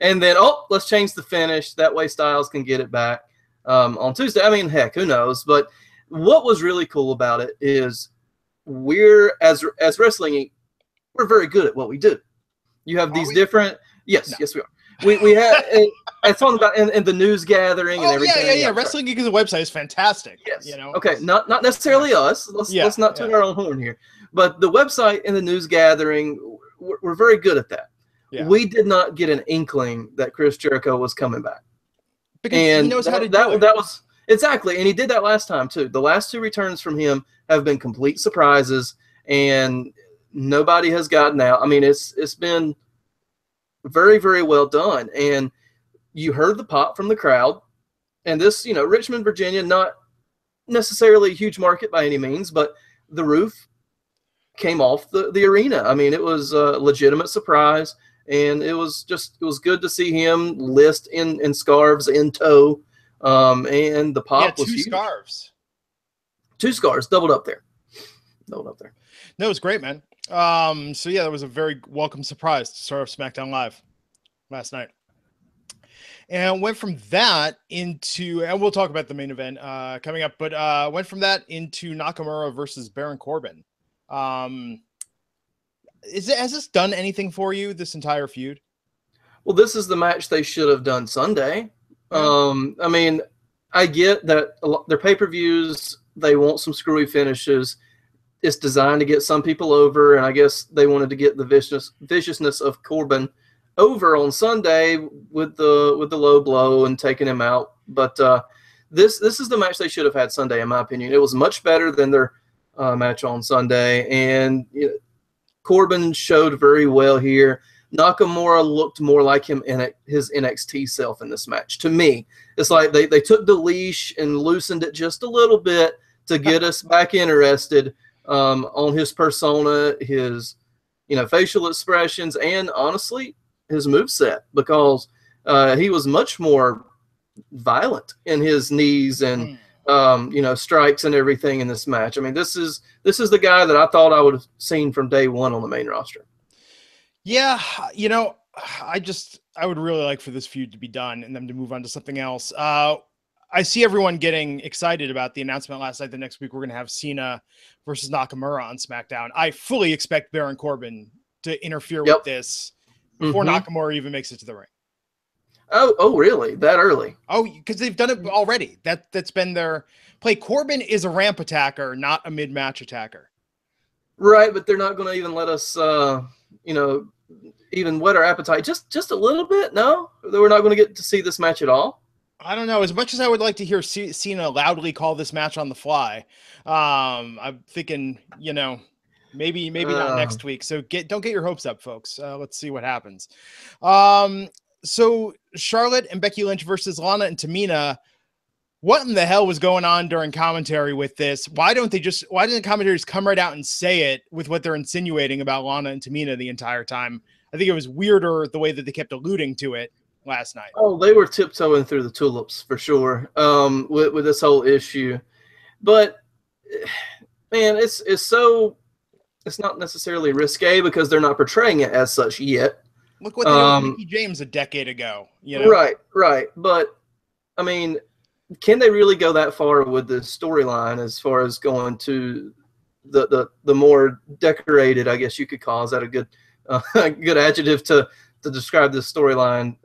And then, let's change the finish. That way Styles can get it back on Tuesday. I mean, heck, who knows? But what was really cool about it is as wrestling, we're very good at what we do. You have these different – yes, we are. We had it's talking about in the news gathering and everything. Yeah. Wrestling Geek as a website is fantastic. Yes. Okay, not necessarily us. Let's not toot our own horn here. But the website and the news gathering, we're very good at that. Yeah. We did not get an inkling that Chris Jericho was coming back. Because he knows how to do it. That was exactly, and he did that last time too. The last two returns from him have been complete surprises, and nobody has gotten out. I mean, it's been very, very well done. And you heard the pop from the crowd. And this, Richmond, Virginia, not necessarily a huge market by any means, but the roof came off the arena. I mean, it was a legitimate surprise. And it was good to see him list in scarves in tow. And the pop was huge. Two scarves, doubled up there. No, it was great, man. So yeah, that was a very welcome surprise to start off SmackDown Live last night. And went from that into, and we'll talk about the main event coming up, but went from that into Nakamura versus Baron Corbin. Has this done anything for you, this entire feud? Well, this is the match they should have done Sunday. I mean, I get that their pay-per-views, they want some screwy finishes. It's designed to get some people over, and I guess they wanted to get the viciousness of Corbin over on Sunday with the low blow and taking him out. But this is the match they should have had Sunday, in my opinion. It was much better than their match on Sunday, and Corbin showed very well here. Nakamura looked more like him in his NXT self in this match. To me, it's like they took the leash and loosened it just a little bit to get us back interested on his persona, his facial expressions, and honestly his moveset, because he was much more violent in his knees and strikes and everything in this match. I mean, this is the guy that I thought I would have seen from day one on the main roster. Yeah, I would really like for this feud to be done and them to move on to something else. I see everyone getting excited about the announcement last night that next week we're going to have Cena versus Nakamura on SmackDown. I fully expect Baron Corbin to interfere with this before Nakamura even makes it to the ring. Oh, really? That early? Oh, because they've done it already. That's been their play. Corbin is a ramp attacker, not a mid-match attacker. Right, but they're not going to even let us, even whet our appetite just a little bit? No, that we're not going to get to see this match at all. I don't know. As much as I would like to hear Cena loudly call this match on the fly, I'm thinking, you know, maybe not next week. So don't get your hopes up, folks. Let's see what happens. So Charlotte and Becky Lynch versus Lana and Tamina. What in the hell was going on during commentary with this? Why didn't the commentators come right out and say it with what they're insinuating about Lana and Tamina the entire time? I think it was weirder the way that they kept alluding to it last night. Oh, they were tiptoeing through the tulips for sure with this whole issue. But man, it's not necessarily risque because they're not portraying it as such yet. Look what they did with Mickey James a decade ago. You know? Right. But I mean, can they really go that far with the storyline as far as going to the more decorated, I guess you could call? Is that a good good adjective to describe this storyline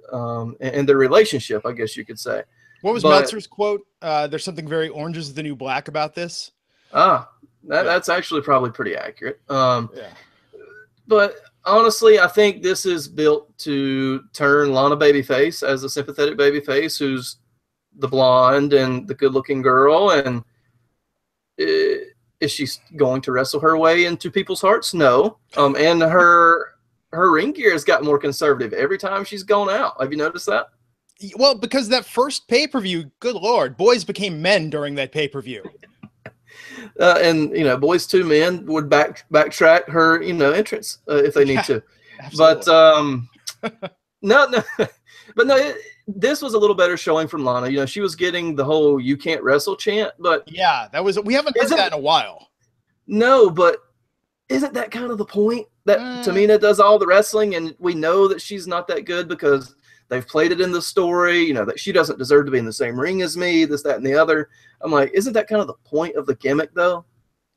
and their relationship, I guess you could say? What was Meltzer's quote? There's something very Orange is the New Black about this. That's actually probably pretty accurate. But honestly, I think this is built to turn Lana babyface as a sympathetic babyface who's the blonde and the good-looking girl. And is she going to wrestle her way into people's hearts? No. And her ring gear has gotten more conservative every time she's gone out. Have you noticed that? Well, because that first pay-per-view, good Lord, boys became men during that pay-per-view. And, you know, Boys to Men would backtrack her, you know, entrance if they need to. Absolutely. But no, this was a little better showing from Lana. You know, she was getting the whole "you can't wrestle" chant, but yeah, we haven't heard that in a while. No, but isn't that kind of the point that Tamina does all the wrestling, and we know that she's not that good because they've played it in the story, you know, that she doesn't deserve to be in the same ring as me, this, that, and the other. I'm like, isn't that kind of the point of the gimmick, though?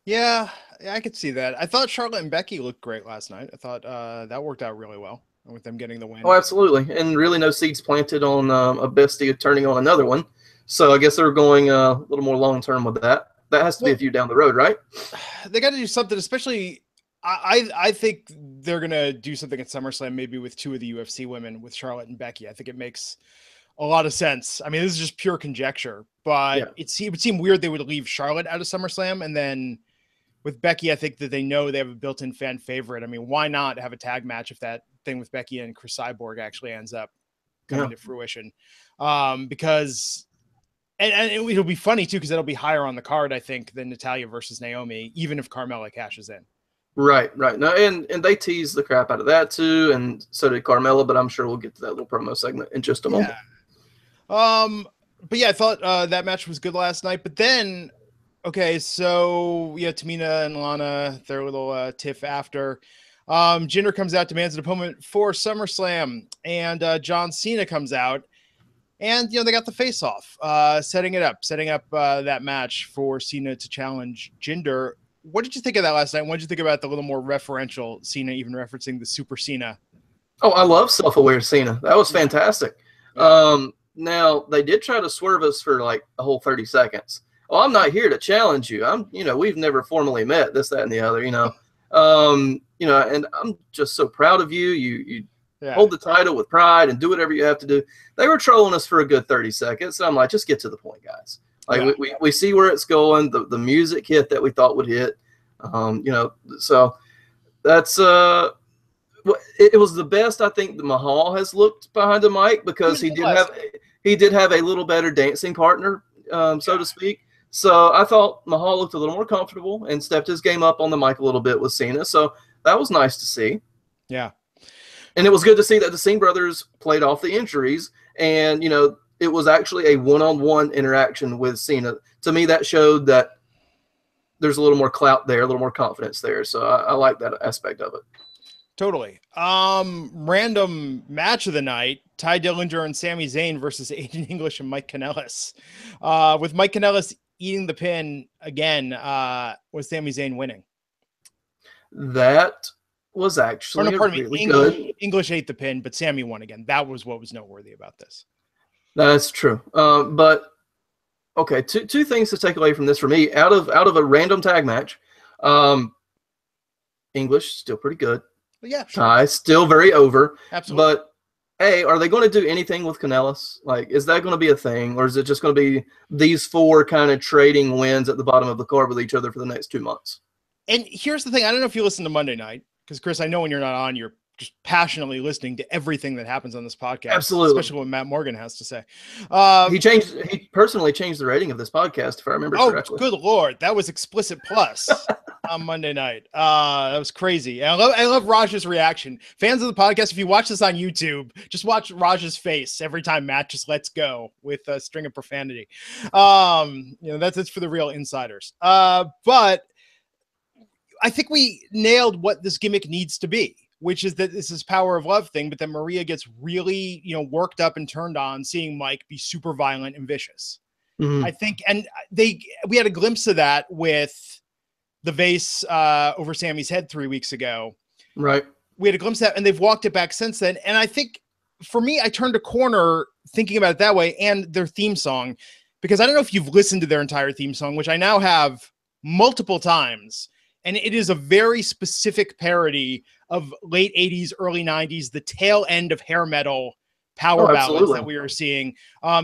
Yeah, I could see that. I thought Charlotte and Becky looked great last night. I thought that worked out really well with them getting the win. Oh, absolutely. And really no seeds planted on a bestie turning on another one. So I guess they're going a little more long-term with that. That has to be a few down the road, right? They got to do something, especially I think they're going to do something at SummerSlam, maybe with two of the UFC women, with Charlotte and Becky. I think it makes a lot of sense. I mean, this is just pure conjecture, but it would seem weird they would leave Charlotte out of SummerSlam. And then with Becky, I think that they know they have a built-in fan favorite. I mean, why not have a tag match if that thing with Becky and Chris Cyborg actually ends up coming to fruition? Because and it'll be funny too, because it'll be higher on the card, I think, than Natalya versus Naomi, even if Carmella cashes in. Right. No, and they teased the crap out of that too, and so did Carmella, but I'm sure we'll get to that little promo segment in just a moment. But yeah, I thought that match was good last night. But then, okay, so yeah, Tamina and Lana, their little tiff after. Jinder comes out, demands an opponent for SummerSlam, and John Cena comes out, and you know they got the face-off, setting up that match for Cena to challenge Jinder. What did you think of that last night? What did you think about the little more referential Cena, even referencing the Super Cena? Oh, I love self-aware Cena. That was fantastic. Now they did try to swerve us for like a whole 30 seconds. Oh, I'm not here to challenge you. We've never formally met, this, that, and the other, and I'm just so proud of you. You hold the title with pride and do whatever you have to do. They were trolling us for a good 30 seconds. So I'm like, just get to the point, guys. Like we see where it's going. The music hit that we thought would hit. So that's it was the best I think that Mahal has looked behind the mic, because he did have a little better dancing partner, so to speak. So I thought Mahal looked a little more comfortable and stepped his game up on the mic a little bit with Cena. So that was nice to see. Yeah. And it was good to see that the Singh brothers played off the injuries, and it was actually a one-on-one interaction with Cena. To me, that showed that there's a little more clout there, a little more confidence there. So I like that aspect of it. Totally. Random match of the night: Ty Dillinger and Sami Zayn versus Aiden English and Mike Kanellis. With Mike Kanellis eating the pin again, with Sami Zayn winning. That was actually really good. English ate the pin, but Sami won again. That was what was noteworthy about this. That's true. But okay, two things to take away from this for me. Out of a random tag match, English still pretty good. Yeah, sure. Ty, still very over. Absolutely. But A, are they going to do anything with Kanellis? Like, is that going to be a thing, or is it just going to be these four kind of trading wins at the bottom of the card with each other for the next 2 months? And here's the thing. I don't know if you listen to Monday night, because Chris, I know when you're not on, you're just passionately listening to everything that happens on this podcast. Absolutely. Especially what Matt Morgan has to say. He personally changed the rating of this podcast, if I remember correctly. Good Lord. That was explicit plus on Monday night. That was crazy. And I love Raj's reaction. Fans of the podcast, if you watch this on YouTube, just watch Raj's face every time Matt just lets go with a string of profanity. That's for the real insiders. But I think we nailed what this gimmick needs to be, which is that this is power of love thing, but then Maria gets really, worked up and turned on seeing Mike be super violent and vicious. I think, and we had a glimpse of that with the vase over Sammy's head 3 weeks ago. Right. We had a glimpse of that, and they've walked it back since then. And I think for me, I turned a corner thinking about it that way, and their theme song, because I don't know if you've listened to their entire theme song, which I now have multiple times. And it is a very specific parody of late 80s, early 90s, the tail end of hair metal power ballads that we were seeing,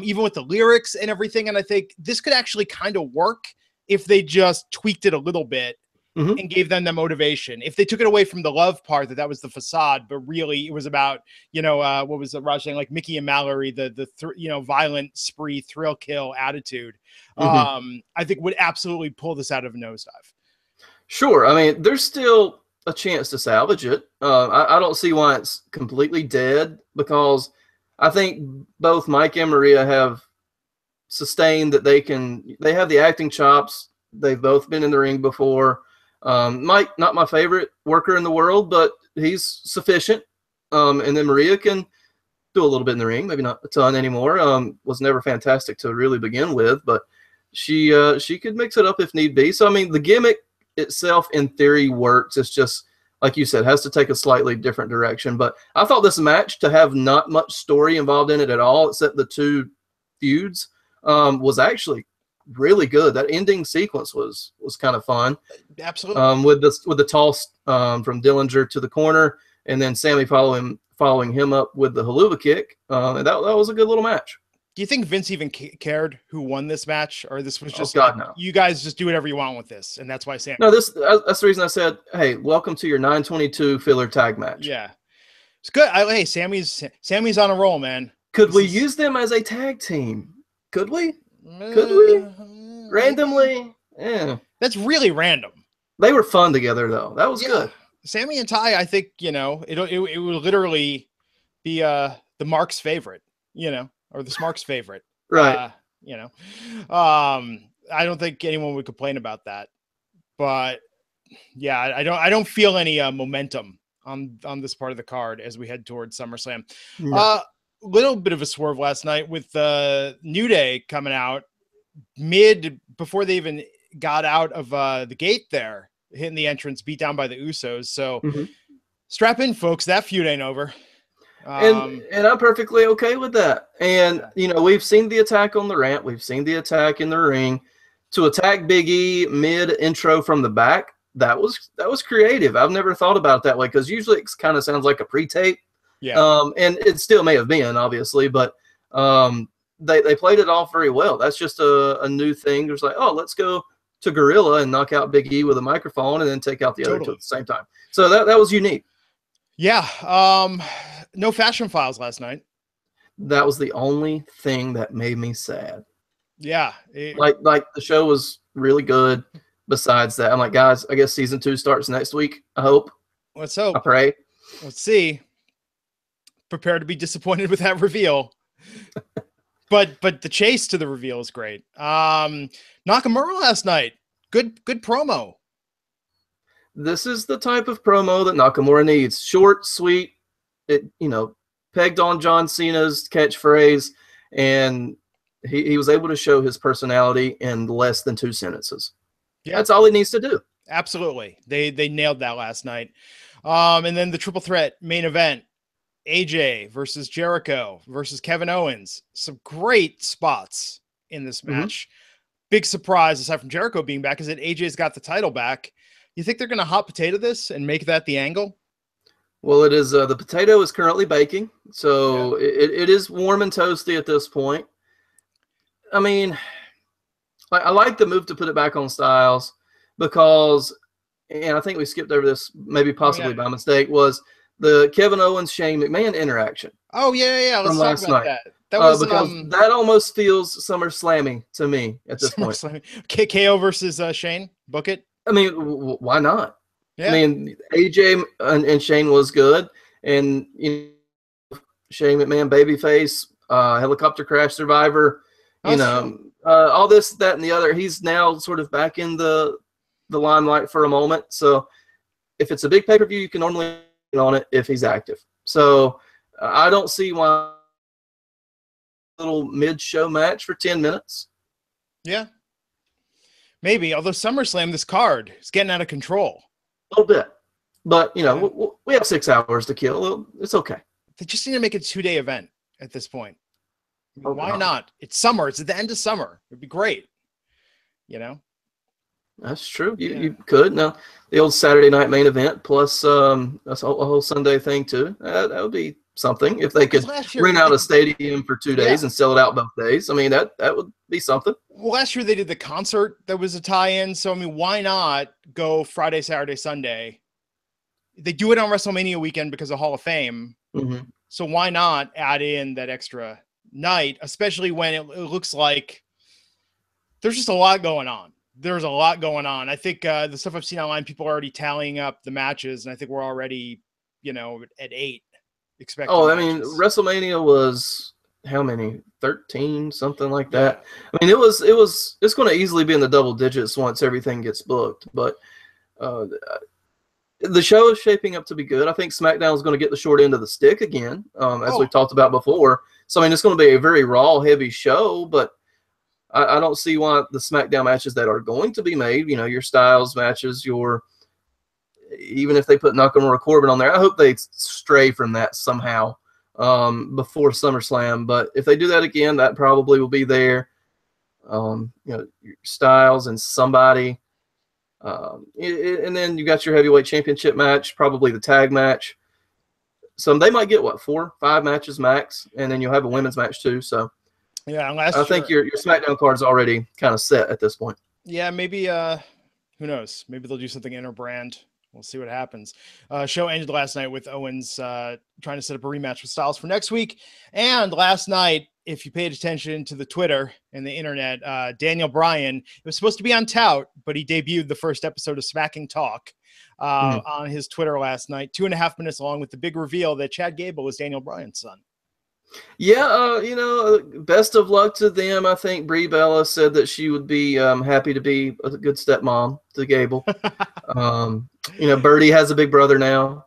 even with the lyrics and everything. And I think this could actually kind of work if they just tweaked it a little bit and gave them the motivation. If they took it away from the love part, that was the facade, but really it was about, what was Raj saying, like Mickey and Mallory, the violent spree, thrill kill attitude, I think would absolutely pull this out of a nosedive. Sure. I mean, there's still a chance to salvage it. I don't see why it's completely dead, because I think both Mike and Maria have sustained that they have the acting chops. They've both been in the ring before. Mike, not my favorite worker in the world, but he's sufficient. And then Maria can do a little bit in the ring, maybe not a ton anymore. Was never fantastic to really begin with, but she could mix it up if need be. So, I mean, the gimmick itself in theory works. It's just, like you said, has to take a slightly different direction. But I thought this match, to have not much story involved in it at all, except the two feuds, was actually really good. That ending sequence was kind of fun. Absolutely. With the toss from Dillinger to the corner, and then Sammy following him up with the haluva kick. And that was a good little match. Do you think Vince even cared who won this match, or this was just no. You guys just do whatever you want with this, and that's why Sammy? No, that's the reason I said, hey, welcome to your 922 filler tag match. Yeah, it's good. Hey, Sammy's on a roll, man. Could we use them as a tag team? Could we? Randomly? Yeah. That's really random. They were fun together, though. That was good. Sammy and Ty, I think, it would literally be the Mark's favorite, or the Smark's favorite. Right. I don't think anyone would complain about that. But yeah, I don't feel any momentum on this part of the card as we head towards SummerSlam. No. Little bit of a swerve last night with New Day coming out before they even got out of the gate there, hitting the entrance, beat down by the Usos. So strap in, folks. That feud ain't over. And I'm perfectly okay with that. And, we've seen the attack on the ramp. We've seen the attack in the ring. To attack Big E mid-intro from the back, that was creative. I've never thought about it that way, because usually it kind of sounds like a pre-tape. Yeah. And it still may have been, obviously, but they played it off very well. That's just a new thing. There's like, oh, let's go to Gorilla and knock out Big E with a microphone and then take out the other two at the same time. So that was unique. Yeah. No Fashion Files last night. That was the only thing that made me sad. Yeah. Like the show was really good. Besides that, I'm like, guys, I guess season 2 starts next week. I hope. Let's hope. I pray. Let's see. Prepare to be disappointed with that reveal. but the chase to the reveal is great. Nakamura last night. Good promo. This is the type of promo that Nakamura needs. Short, sweet. It pegged on John Cena's catchphrase, and he was able to show his personality in less than 2 sentences. Yeah, that's all he needs to do. Absolutely. They nailed that last night. And then the triple threat main event, AJ versus Jericho versus Kevin Owens. Some great spots in this match. Big surprise, aside from Jericho being back, is that AJ's got the title back. You think they're going to hot potato this and make that the angle? Well, it is. The potato is currently baking, so it is warm and toasty at this point. I mean, I like the move to put it back on Styles because, and I think we skipped over this, maybe possibly by mistake, was the Kevin Owens Shane McMahon interaction. Oh yeah. Let's talk about that. That was because that almost feels SummerSlammy to me at this point. KO versus Shane. Book it. I mean, why not? Yeah. I mean, AJ and Shane was good, and Shane McMahon babyface, helicopter crash survivor, all this, that, and the other. He's now sort of back in the limelight for a moment. So if it's a big pay-per-view, you can normally get on it if he's active. So I don't see why a little mid-show match for 10 minutes. Yeah. Maybe, although SummerSlam, this card is getting out of control. A little bit. But, we have 6 hours to kill. It's okay. They just need to make it a 2-day event at this point. Why not? It's summer. It's at the end of summer. It'd be great. That's true. You could. Now, the old Saturday night main event plus that's a whole Sunday thing, too. That would be something. If they could rent out a stadium for 2 days and sell it out both days. I mean, that would be something. Well, last year they did the concert that was a tie-in. So, I mean, why not go Friday, Saturday, Sunday? They do it on WrestleMania weekend because of Hall of Fame. Mm-hmm. So why not add in that extra night, especially when it looks like there's just a lot going on. There's a lot going on. I think the stuff I've seen online, people are already tallying up the matches, and I think we're already, at 8. Expecting matches. WrestleMania was how many? 13, something like that. I mean, it's going to easily be in the double digits once everything gets booked. But the show is shaping up to be good. I think SmackDown is going to get the short end of the stick again, as we've talked about before. So I mean, it's going to be a very Raw heavy show, but I don't see why the SmackDown matches that are going to be made, your Styles matches, even if they put Nakamura or Corbin on there, I hope they stray from that somehow before SummerSlam. But if they do that again, that probably will be there. Your Styles and somebody. And then you got your heavyweight championship match, probably the tag match. So they might get 4, 5 matches max, and then you'll have a women's match too. So yeah, I think your SmackDown card is already kind of set at this point. Yeah, maybe who knows? Maybe they'll do something inter-brand. We'll see what happens. Show ended last night with Owens trying to set up a rematch with Styles for next week. And last night, if you paid attention to the Twitter and the internet, Daniel Bryan, it was supposed to be on Tout, but he debuted the first episode of Smacking Talk on his Twitter last night, 2.5 minutes long, with the big reveal that Chad Gable is Daniel Bryan's son. Yeah, best of luck to them. I think Brie Bella said that she would be happy to be a good stepmom to Gable. Birdie has a big brother now.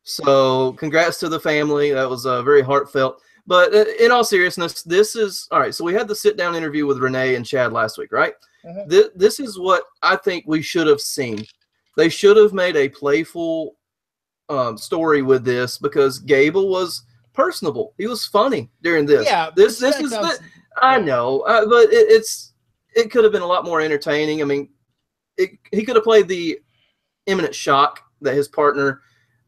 So congrats to the family. That was very heartfelt. But in all seriousness, this is all right. So we had the sit-down interview with Renee and Chad last week, right? This is what I think we should have seen. They should have made a playful story with this because Gable was personable. He was funny during this. Yeah, this is I know, but it could have been a lot more entertaining. I mean, he could have played the imminent shock that his partner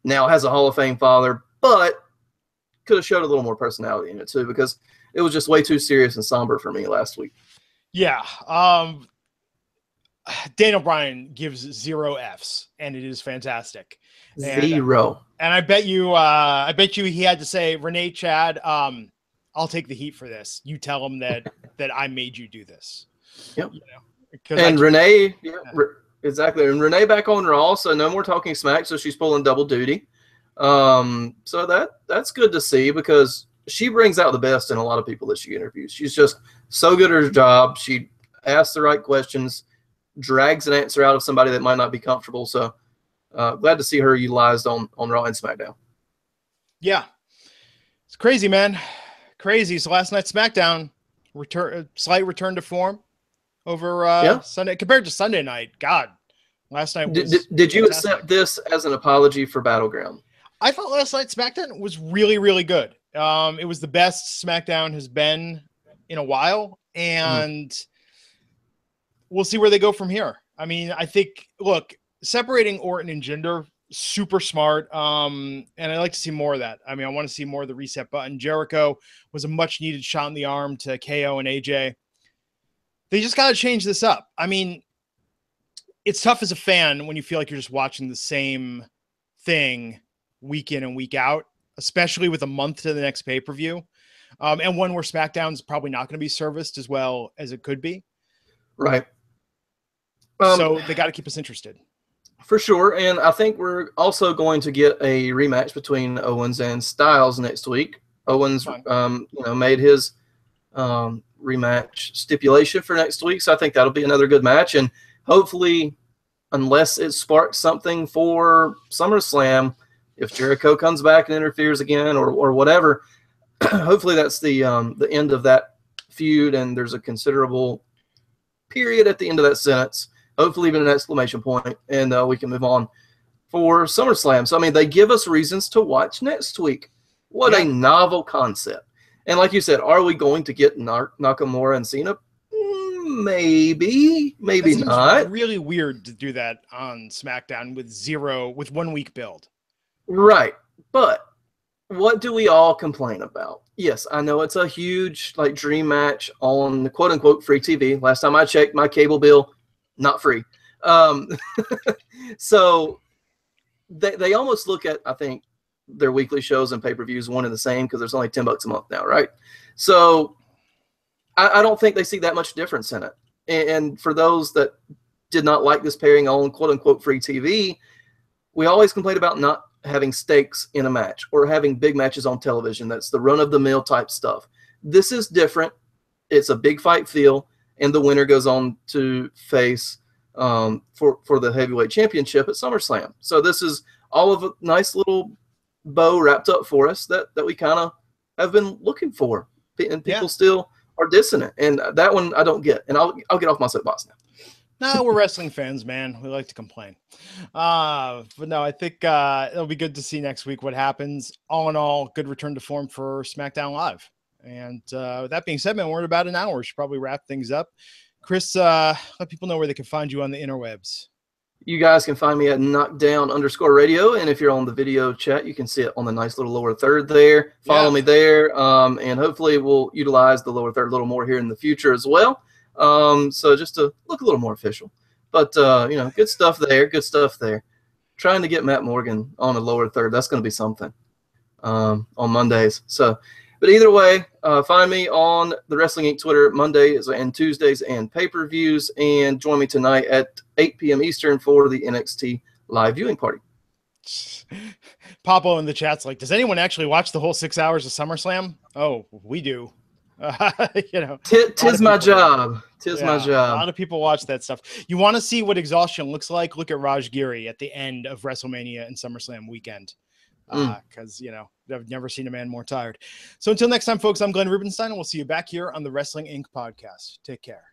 now has a Hall of Fame father, but could have showed a little more personality in it too, because it was just way too serious and somber for me last week. Yeah. Daniel Bryan gives 0 Fs, and it is fantastic. 0. And I bet you he had to say, Renee, Chad, I'll take the heat for this. You tell him that I made you do this. Yep. And Renee, exactly. And Renee back on Raw, so no more talking smack. So she's pulling double duty. So that's good to see because she brings out the best in a lot of people that she interviews. She's just so good at her job. She asks the right questions, drags an answer out of somebody that might not be comfortable. So glad to see her utilized on Raw and SmackDown. Yeah, it's crazy, man. Crazy. So last night SmackDown slight return to form over Sunday compared to Sunday night. God, last night was did you accept this as an apology for Battleground? I thought last night SmackDown was really, really good. It was the best SmackDown has been in a while, and we'll see where they go from here. I mean, I think, look, separating Orton and Jinder super smart. And I'd like to see more of that. I mean, I want to see more of the reset button. Jericho was a much needed shot in the arm to KO and AJ. They just got to change this up. I mean, it's tough as a fan when you feel like you're just watching the same thing week in and week out, especially with a month to the next pay-per-view. And one where SmackDown's probably not going to be serviced as well as it could be. Right. So they got to keep us interested. For sure. And I think we're also going to get a rematch between Owens and Styles next week. Owens, made his rematch stipulation for next week. So I think that'll be another good match. And hopefully, unless it sparks something for SummerSlam, if Jericho comes back and interferes again or whatever, hopefully that's the end of that feud and there's a considerable period at the end of that sentence, hopefully even an exclamation point, and we can move on for SummerSlam. So, I mean, they give us reasons to watch next week. What a novel concept. And like you said, are we going to get Nakamura and Cena? Maybe not. It's really weird to do that on SmackDown with 1 week build. Right. But what do we all complain about? Yes, I know it's a huge dream match on the quote unquote free TV. Last time I checked my cable bill, not free. So they almost look at, I think, their weekly shows and pay-per-views one and the same because there's only $10 a month now, right? So I don't think they see that much difference in it. And for those that did not like this pairing on quote-unquote free TV, we always complain about not having stakes in a match or having big matches on television. That's the run-of-the-mill type stuff. This is different. It's a big fight feel, and the winner goes on to face for the heavyweight championship at SummerSlam. So this is all of a nice little bow wrapped up for us that we kind of have been looking for, and people still are dissing it. And that one I don't get, and I'll get off my soapbox now. No, we're wrestling fans, man. We like to complain. But no, I think it'll be good to see next week what happens. All in all, good return to form for SmackDown Live. And with that being said, man, we're at about an hour. We should probably wrap things up. Chris, let people know where they can find you on the interwebs. You guys can find me at knockdown_radio. And if you're on the video chat, you can see it on the nice little lower third there. Follow me there. And hopefully we'll utilize the lower third a little more here in the future as well. So just to look a little more official, but good stuff there. Good stuff there. Trying to get Matt Morgan on the lower third. That's going to be something, on Mondays. So, but either way, find me on the Wrestling Inc. Twitter Mondays and Tuesdays and pay-per-views, and join me tonight at 8 p.m. Eastern for the NXT live viewing party. Papo in the chat's like, does anyone actually watch the whole 6 hours of SummerSlam? Oh, we do. Tis my job. Tis my job. A lot of people watch that stuff. You want to see what exhaustion looks like? Look at Raj Giri at the end of WrestleMania and SummerSlam weekend. Because I've never seen a man more tired. So until next time, folks, I'm Glenn Rubenstein, and we'll see you back here on the Wrestling Inc. podcast. Take care.